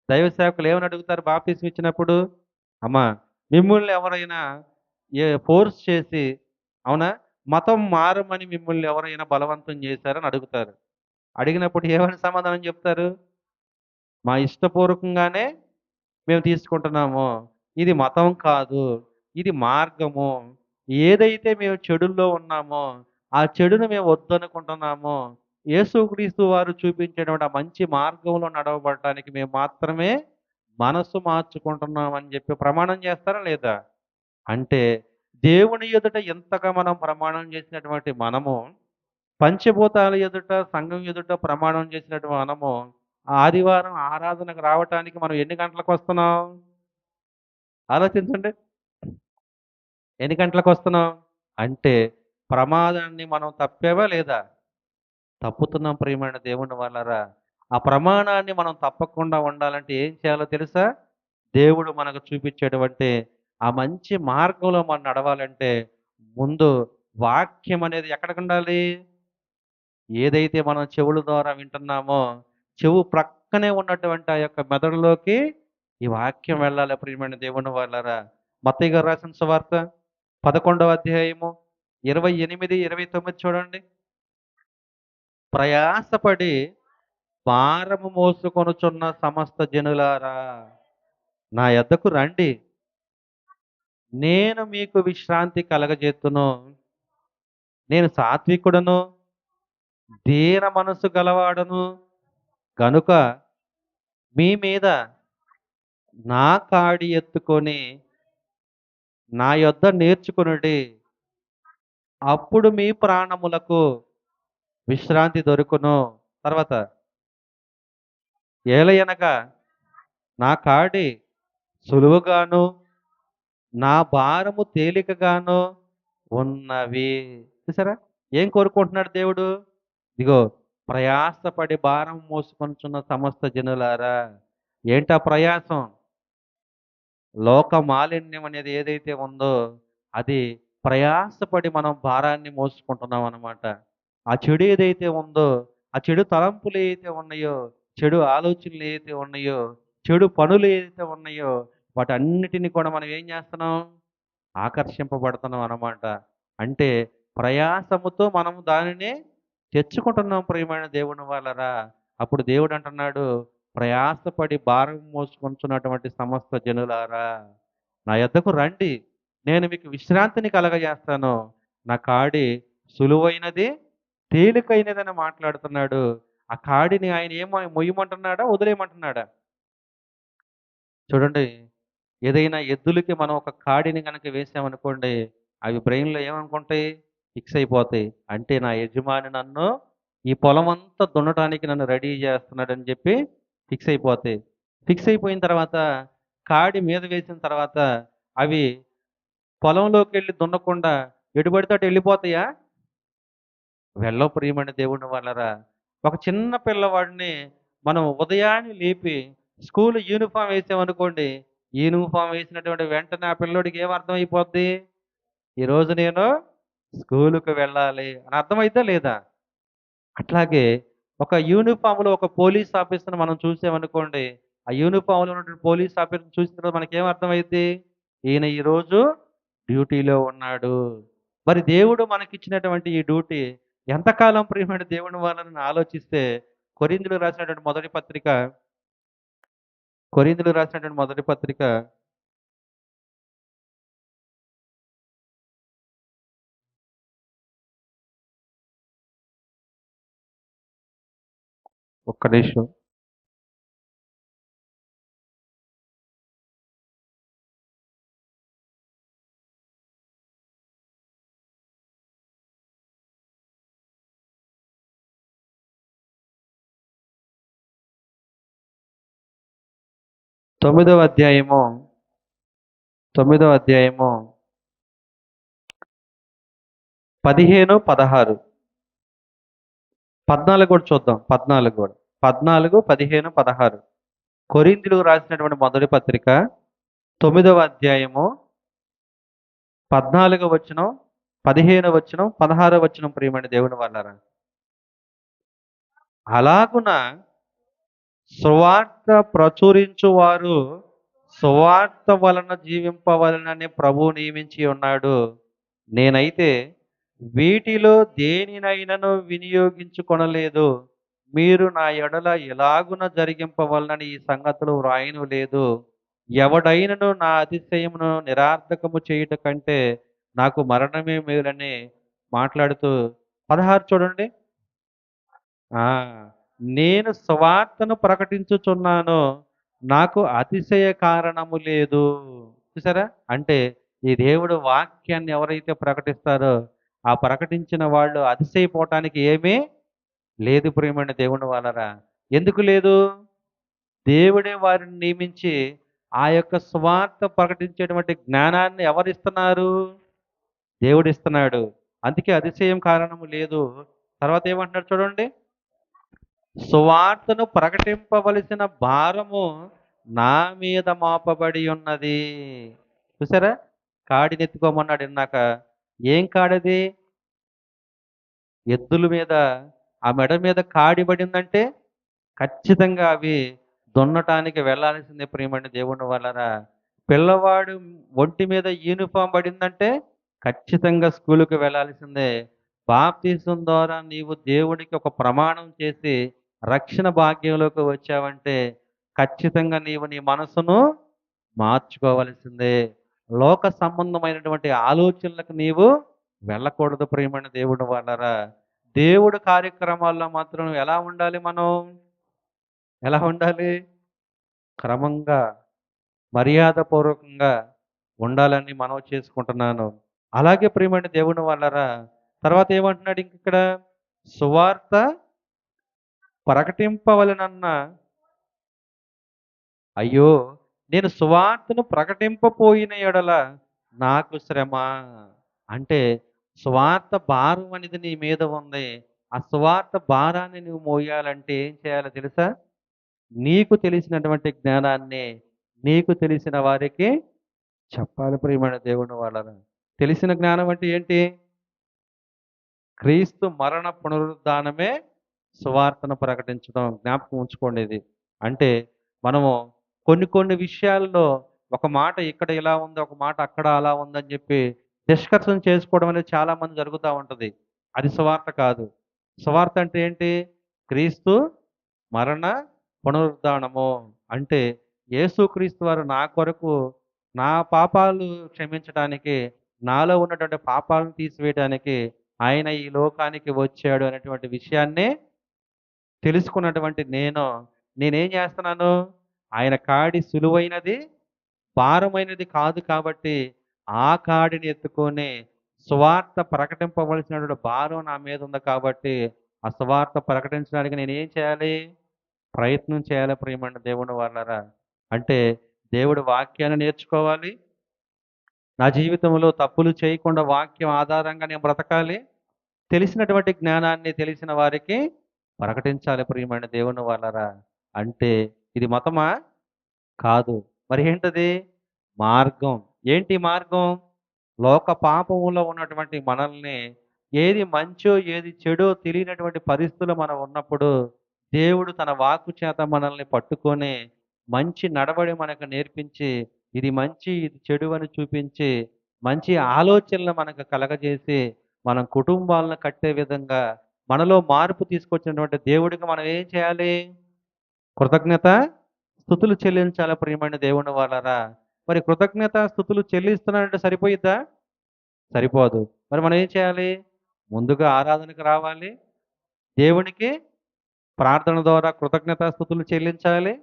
దైవ సేవకులు ఏమని అడుగుతారు బాప్తీసం ఇచ్చినప్పుడు? అమ్మా మిమ్ముల్ని ఎవరైనా ఫోర్స్ చేసి అవునా? మతం మారమని మిమ్మల్ని ఎవరైనా బలవంతం చేశారని అడుగుతారు. అడిగినప్పుడు ఏమని సమాధానం చెప్తారు? మా ఇష్టపూర్వకంగానే మేము తీసుకుంటున్నాము. ఇది మతం కాదు. ఇది మార్గము. ఏదైతే మేము చెడుల్లో ఉన్నామో, ఆ చెడును మేము వద్దనుకుంటున్నామో, యేసుక్రీస్తు వారు చూపించినటువంటి ఆ మంచి మార్గంలో నడవబడటానికి మేము మాత్రమే మనస్సు మార్చుకుంటున్నామని చెప్పి ప్రమాణం చేస్తారా లేదా? అంటే దేవుని ఎదుట ఎంతగా మనం ప్రమాణం చేసినటువంటి మనము, పంచభూతాల ఎదుట, సంఘం ఎదుట ప్రమాణం చేసినటువంటి మనము, ఆదివారం ఆరాధనకు రావటానికి మనం ఎన్ని గంటలకొస్తున్నాం? ఆలోచించండి. ఎన్ని గంటలకొస్తున్నాం? అంటే ప్రమాదాన్ని మనం తప్పామా లేదా? తప్పుతున్నాం ప్రియమైన దేవుని వాళ్ళారా. ఆ ప్రమాణాన్ని మనం తప్పకుండా ఉండాలంటే ఏం చేయాలో తెలుసా? దేవుడు మనకు చూపించేటువంటి ఆ మంచి మార్గంలో మనం నడవాలంటే ముందు వాక్యం అనేది ఎక్కడికుండాలి? ఏదైతే మనం చెవుల ద్వారా వింటున్నామో, చెవు ప్రక్కనే ఉన్నటువంటి ఆ యొక్క మెదడులోకి ఈ వాక్యం వెళ్ళాలి ప్రియమైన దేవుని వాళ్ళారా. మత్తయి గారు రాసిన సువార్త 11వ అధ్యాయము 28, 29 చూడండి. ప్రయాసపడి భారము మోసుకొనుచున్న సమస్త జనులారా నా యొద్దకు రండి. నేను మీకు విశ్రాంతి కలగజేత్తును. నేను సాత్వికుడను, దీన మనస్సు గలవాడను గనుక మీ మీద నా కాడి ఎత్తుకొని నా యొద్ద నేర్చుకొనుడి. అప్పుడు మీ ప్రాణములకు విశ్రాంతి దొరుకును. తర్వాత ఏలయనగా నా కాడి సులువుగాను నా భారము తేలికగాను ఉన్నవి. చూసారా? ఏం కోరుకుంటున్నాడు దేవుడు? ఇదిగో, ప్రయాసపడి భారం మోసుకొనుచున్న సమస్త జనులారా. ఏంటా ప్రయాసం? లోక మాలిన్యం అనేది ఏదైతే ఉందో అది ప్రయాసపడి మనం భారాన్ని మోసుకుంటున్నాం అన్నమాట. ఆ చెడు ఏదైతే ఉందో, ఆ చెడు తలంపులు ఏవైతే ఉన్నాయో, చెడు ఆలోచనలు ఏవైతే ఉన్నాయో, చెడు పనులు ఏవైతే ఉన్నాయో, వాటన్నిటిని కూడా మనం ఏం చేస్తున్నాం? ఆకర్షింపబడుతున్నాం అన్నమాట. అంటే ప్రయాసముతో మనం దానిని తెచ్చుకుంటున్నాం ప్రియమైన దేవుని వాళ్ళరా. అప్పుడు దేవుడు అంటున్నాడు, ప్రయాసపడి భారం మోసుకొనుచున్నటువంటి సమస్త జనులారా, నా యొద్దకు రండి. నేను మీకు విశ్రాంతిని కలగజేస్తాను. నా కాడి సులువైనది, తేలికైనదని మాట్లాడుతున్నాడు. ఆ కాడిని ఆయన ఏమో మొయ్యమంటున్నాడా? వదిలేయమంటున్నాడా? చూడండి, ఏదైనా ఎద్దులకి మనం ఒక కాడిని గనక వేసామనుకోండి, అవి బ్రెయిన్‌లో ఏమనుకుంటాయి? ఫిక్స్ అయిపోతాయి. అంటే నా యజమాని నన్ను ఈ పొలమంతా దున్నటానికి నన్ను రెడీ చేస్తున్నాడని చెప్పి ఫిక్స్ అయిపోతాయి. ఫిక్స్ అయిపోయిన తర్వాత కాడి మీద వేసిన తర్వాత అవి పొలంలోకెళ్ళి దున్నకుండా ఎటు పడితే అటు వెళ్ళిపోతాయా? వెళ్ళవు ప్రియమైన దేవుని వాళ్ళరా. ఒక చిన్న పిల్లవాడిని మనం ఉదయాన్నే లేపి స్కూల్ యూనిఫామ్ వేసామనుకోండి, యూనిఫామ్ వేసినటువంటి వెంటనే ఆ పిల్లోడికి ఏం అర్థమైపోద్ది? ఈరోజు నేను స్కూలుకి వెళ్ళాలి అని అర్థమైద్దా లేదా? అట్లాగే ఒక యూనిఫామ్‌లో ఒక పోలీస్ ఆఫీసర్‌ని మనం చూసామనుకోండి, ఆ యూనిఫామ్‌లో ఉన్నటువంటి పోలీస్ ఆఫీసర్‌ని చూసిన తర్వాత మనకేం అర్థమైద్ది? ఈయన ఈరోజు డ్యూటీలో ఉన్నాడు. మరి దేవుడు మనకిచ్చినటువంటి ఈ డ్యూటీ ఎంతకాలం ప్రియమైన దేవుని వాళ్ళని ఆలోచిస్తే కొరింథీయులకు రాసినటువంటి మొదటి పత్రిక, కొరింథీయులకు రాసినటువంటి మొదటి పత్రిక ఒక్క నిమిషం. 9వ అధ్యాయము, 9వ అధ్యాయము 15, 16, 14 కూడా చూద్దాం. 14 కూడా. 14, 15, 16. కొరింథీయులకు రాసినటువంటి మొదటి పత్రిక 9వ అధ్యాయము 14వ వచనం, 15వ వచనం, 16వ వచనం ప్రియమైన దేవుని వాళ్ళారా. అలాగున సువార్త ప్రచురించువారు సువార్త వలన జీవింపవలెనని ప్రభువు నియమించి ఉన్నాడు. నేనైతే వీటిలో దేనినైనను వినియోగించుకొనలేదు. మీరు నా ఎడల ఎలాగున జరిగింపవలనని ఈ సంగతులు వ్రాయను లేదు. ఎవడైనను నా అతిశయమును నిరర్థకము చేయుట కంటే నాకు మరణమే మేలని మాట్లాడుతూ 16 చూడండి. ఆ! నేను సువార్తను ప్రకటించుచున్నాను. నాకు అతిశయ కారణము లేదు. చూసారా? అంటే ఈ దేవుడు వాక్యాన్ని ఎవరైతే ప్రకటిస్తారో, ఆ ప్రకటించిన వాళ్ళు అతిశయపోవటానికి ఏమీ లేదు ప్రియమైన దేవుని వాళ్ళరా. ఎందుకు లేదు? దేవుడే వారిని నియమించి ఆ యొక్క సువార్త ప్రకటించేటువంటి జ్ఞానాన్ని ఎవరిస్తున్నారు? దేవుడిస్తున్నాడు. అందుకే అతిశయం కారణము లేదు. తర్వాత ఏమంటున్నాడు చూడండి. సువార్తను ప్రకటింపవలసిన భారము నా మీద మోపబడి ఉన్నది. చూసారా? కాడినెత్తుకోమన్నాడు ఇందాక. ఏం కాడది? ఎద్దుల మీద ఆ మెడ మీద కాడి పడిందంటే ఖచ్చితంగా అవి దున్నటానికి వెళ్ళాల్సిందే ప్రియమైన దేవుని వలన. పిల్లవాడు ఒంటి మీద యూనిఫామ్ పడిందంటే ఖచ్చితంగా స్కూలుకి వెళ్ళాల్సిందే. బాప్తిసం ద్వారా నీవు దేవుడికి ఒక ప్రమాణం చేసి రక్షణ భాగ్యంలోకి వచ్చావంటే ఖచ్చితంగా నీవు నీ మనసును మార్చుకోవలసిందే. లోక సంబంధమైనటువంటి ఆలోచనలకు నీవు వెళ్ళకూడదు ప్రియమైన దేవుని వాళ్ళరా. దేవుడు కార్యక్రమాల్లో మాత్రం ఎలా ఉండాలి మనం? ఎలా ఉండాలి? క్రమంగా, మర్యాదపూర్వకంగా ఉండాలని మనవి చేసుకుంటున్నాను. అలాగే ప్రియమైన దేవుని వాళ్ళరా, తర్వాత ఏమంటున్నాడు ఇంకిక్కడ? సువార్త ప్రకటింపవలెనన్న అయ్యో, నేను సువార్తను ప్రకటింపపోయిన ఎడల నాకు శ్రమ. అంటే సువార్త భారం అనేది నీ మీద ఉంది. ఆ సువార్త భారాన్ని నువ్వు మోయాలంటే ఏం చేయాలో తెలుసా? నీకు తెలిసినటువంటి జ్ఞానాన్ని నీకు తెలిసిన వారికి చెప్పాలి ప్రియమైన దేవుని వాళ్ళని. తెలిసిన జ్ఞానం అంటే ఏంటి? క్రీస్తు మరణ పునరుద్ధానమే సువార్తను ప్రకటించడం. జ్ఞాపకం ఉంచుకోండి ఇది. అంటే మనము కొన్ని విషయాల్లో ఒక మాట ఇక్కడ ఇలా ఉంది, ఒక మాట అక్కడ అలా ఉందని చెప్పి డిస్కషన్ చేసుకోవడం అనేది చాలా మంది జరుగుతూ ఉంటది. అది సువార్త కాదు. సువార్త అంటే ఏంటి? క్రీస్తు మరణ పునరుద్ధానము. అంటే యేసుక్రీస్తు వారు నా కొరకు నా పాపాలు క్షమించడానికి, నాలో ఉన్నటువంటి పాపాలను తీసివేయడానికి ఆయన ఈ లోకానికి వచ్చాడు అనేటువంటి విషయాన్ని తెలుసుకున్నటువంటి నేనేం చేస్తున్నాను? ఆయన కాడి సులువైనది, భారమైనది కాదు కాబట్టి ఆ కాడిని ఎత్తుకొని సువార్త ప్రకటింపవలసినటువంటి భారం నా మీద ఉంది కాబట్టి ఆ సువార్త ప్రకటించడానికి నేనేం చేయాలి? ప్రయత్నం చేయాలి ప్రియమైన దేవుని వాళ్ళారా. అంటే దేవుడి వాక్యాన్ని నేర్చుకోవాలి. నా జీవితంలో తప్పులు చేయకుండా వాక్యం ఆధారంగా నేను బ్రతకాలి. తెలిసినటువంటి జ్ఞానాన్ని తెలిసిన వారికి ప్రకటించాలి ప్రియమైన దేవుని వాళ్ళారా. అంటే ఇది మతమా? కాదు. మరి ఏంటది? మార్గం. ఏంటి మార్గం? లోక పాపములో ఉన్నటువంటి మనల్ని ఏది మంచో, ఏది చెడో తెలియనటువంటి పరిస్థితుల్లో మనం ఉన్నప్పుడు దేవుడు తన వాక్కు చేత మనల్ని పట్టుకొని మంచి నడవడి మనకు నేర్పించి, ఇది మంచి, ఇది చెడు అని చూపించి, మంచి ఆలోచనలు మనకు కలగజేసి, మనం కుటుంబాలను కట్టే విధంగా మనలో మార్పు తీసుకొచ్చినటువంటి దేవుడికి మనం ఏం చేయాలి? కృతజ్ఞత స్తుతులు చెల్లించాలి ప్రియమైన దేవుని వాళ్ళారా. మరి కృతజ్ఞత స్తుతులు చెల్లిస్తున్నానంటే సరిపోయిద్దా? సరిపోదు. మరి మనం ఏం చేయాలి? ముందుగా ఆరాధనకు రావాలి. దేవునికి ప్రార్థన ద్వారా కృతజ్ఞతాస్తుతులు చెల్లించాలి.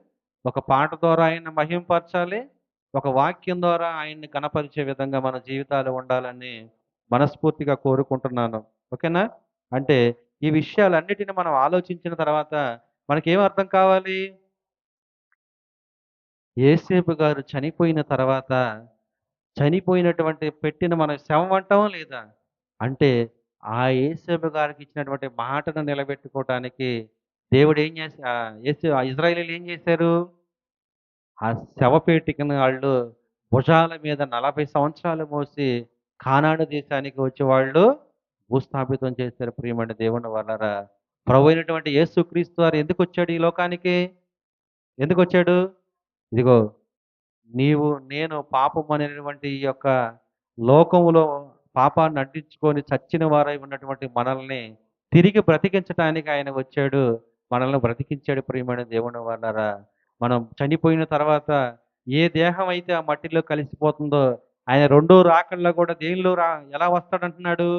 ఒక పాట ద్వారా ఆయన్ని మహిమపరచాలి. ఒక వాక్యం ద్వారా ఆయన్ని కనపరిచే విధంగా మన జీవితాలు ఉండాలని మనస్ఫూర్తిగా కోరుకుంటున్నాను. ఓకేనా? అంటే ఈ విషయాలన్నిటిని మనం ఆలోచించిన తర్వాత మనకేం అర్థం కావాలి? యేసేపు గారు చనిపోయిన తర్వాత చనిపోయినటువంటి పెట్టిన మన శవం అంటామా లేదా? అంటే ఆ యేసేపు గారికి ఇచ్చినటువంటి మాటను నిలబెట్టుకోవటానికి దేవుడు ఏం చేసి ఇజ్రాయేలీయులు ఏం చేశారు? ఆ శవపేటికను ఆళ్ళు భుజాల మీద 40 సంవత్సరాలు మోసి కానాను దేశానికి వచ్చి వాళ్ళు భూస్థాపితం చేశారు ప్రియమైన దేవుని వాళ్ళారా. ప్రభువైనటువంటి యేసుక్రీస్తు వారు ఎందుకొచ్చాడు ఈ లోకానికి? ఎందుకొచ్చాడు? ఇదిగో నేను పాపం అనేటువంటి ఈ యొక్క లోకములో పాపాన్ని అంటించుకొని చచ్చిన వారై ఉన్నటువంటి మనల్ని తిరిగి బ్రతికించటానికి ఆయన వచ్చాడు. మనల్ని బ్రతికించాడు ప్రియమైన దేవుని వాళ్ళారా. మనం చనిపోయిన తర్వాత ఏ దేహం అయితే ఆ మట్టిలో కలిసిపోతుందో ఆయన రెండో రాకడలో కూడా దేనిలో ఎలా వస్తాడంటున్నాడు?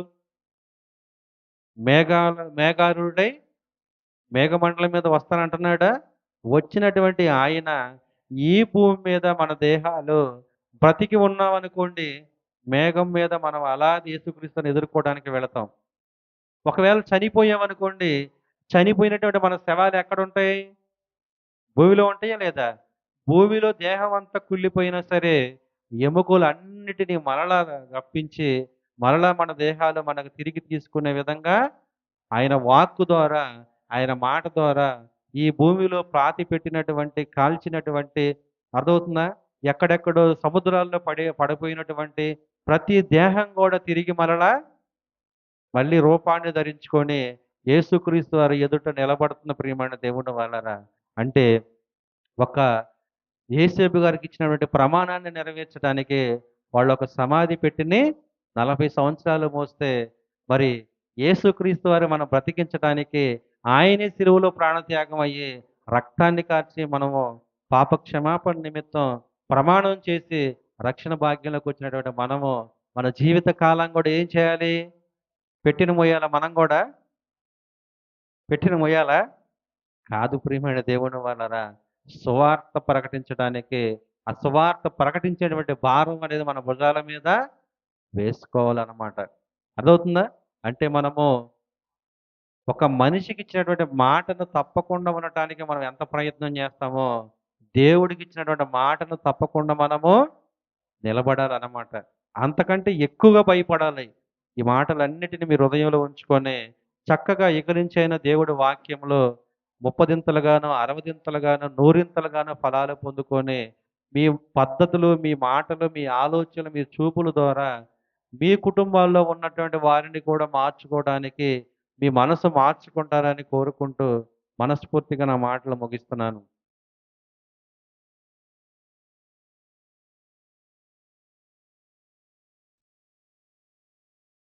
మేఘారూఢై మేఘమండలం మీద వస్తానంటున్నాడా? వచ్చినటువంటి ఆయన ఈ భూమి మీద మన దేహాలు బ్రతికి ఉన్నామనుకోండి, మేఘం మీద మనం అలా యేసుక్రీస్తుని ఎదుర్కోవడానికి వెళతాం. ఒకవేళ చనిపోయామనుకోండి, చనిపోయినటువంటి మన శవాలు ఎక్కడుంటాయి? భూమిలో ఉంటాయా లేదా? భూమిలో దేహం అంతా కుళ్ళిపోయినా సరే, ఎముకలన్నిటిని మరలా రప్పించి, మరలా మన దేహాలు మనకు తిరిగి తీసుకునే విధంగా ఆయన వాక్కు ద్వారా, ఆయన మాట ద్వారా ఈ భూమిలో పాతిపెట్టినటువంటి, కాల్చినటువంటి అర్థమవుతుందా? ఎక్కడెక్కడో సముద్రాల్లో పడిపోయినటువంటి ప్రతి దేహం కూడా తిరిగి మళ్ళీ రూపాన్ని ధరించుకొని యేసుక్రీస్తు వారి ఎదుట నిలబడుతున్న ప్రియమైన దేవుని వాళ్ళారా. అంటే ఒక యేసేపు గారికి ఇచ్చినటువంటి ప్రమాణాన్ని నెరవేర్చడానికి వాళ్ళు ఒక సమాధి పెట్టిని 40 సంవత్సరాలు మోస్తే మరి యేసుక్రీస్తు వారు మనం బ్రతికించడానికి ఆయనే సిలువలో ప్రాణత్యాగం అయ్యి రక్తాన్ని కార్చి మనము పాప క్షమాపణ నిమిత్తం ప్రమాణం చేసి రక్షణ భాగ్యంలోకి వచ్చినటువంటి మనము మన జీవిత కాలం కూడా ఏం చేయాలి? పెట్టిన మొయ్యాలా మనం కూడా? పెట్టిన మొయ్యాలా? కాదు ప్రియమైన దేవుని వాళ్ళరా. సువార్త ప్రకటించడానికి, ఆ సువార్త ప్రకటించేటువంటి భారం అనేది మన భుజాల మీద వేసుకోవాలన్నమాట. అర్థమవుతుందా? అంటే మనము ఒక మనిషికి ఇచ్చినటువంటి మాటను తప్పకుండా ఉండటానికి మనం ఎంత ప్రయత్నం చేస్తామో, దేవుడికి ఇచ్చినటువంటి మాటను తప్పకుండా మనము నిలబడాలన్నమాట. అంతకంటే ఎక్కువగా భయపడాలి. ఈ మాటలన్నిటిని మీ హృదయంలో ఉంచుకొని, చక్కగా ఇక నుంచైనా దేవుడి వాక్యంలో ముప్పదింతలుగాను, అరవదింతలుగాను, నూరింతలుగాను ఫలాలు పొందుకొని, మీ పద్ధతులు, మీ మాటలు, మీ ఆలోచనలు, మీ చూపుల ద్వారా మీ కుటుంబాల్లో ఉన్నటువంటి వారిని కూడా మార్చుకోవడానికి, మీ మనసు మార్చుకుంటారని కోరుకుంటూ, మనస్ఫూర్తిగా నా మాటలు ముగిస్తున్నాను.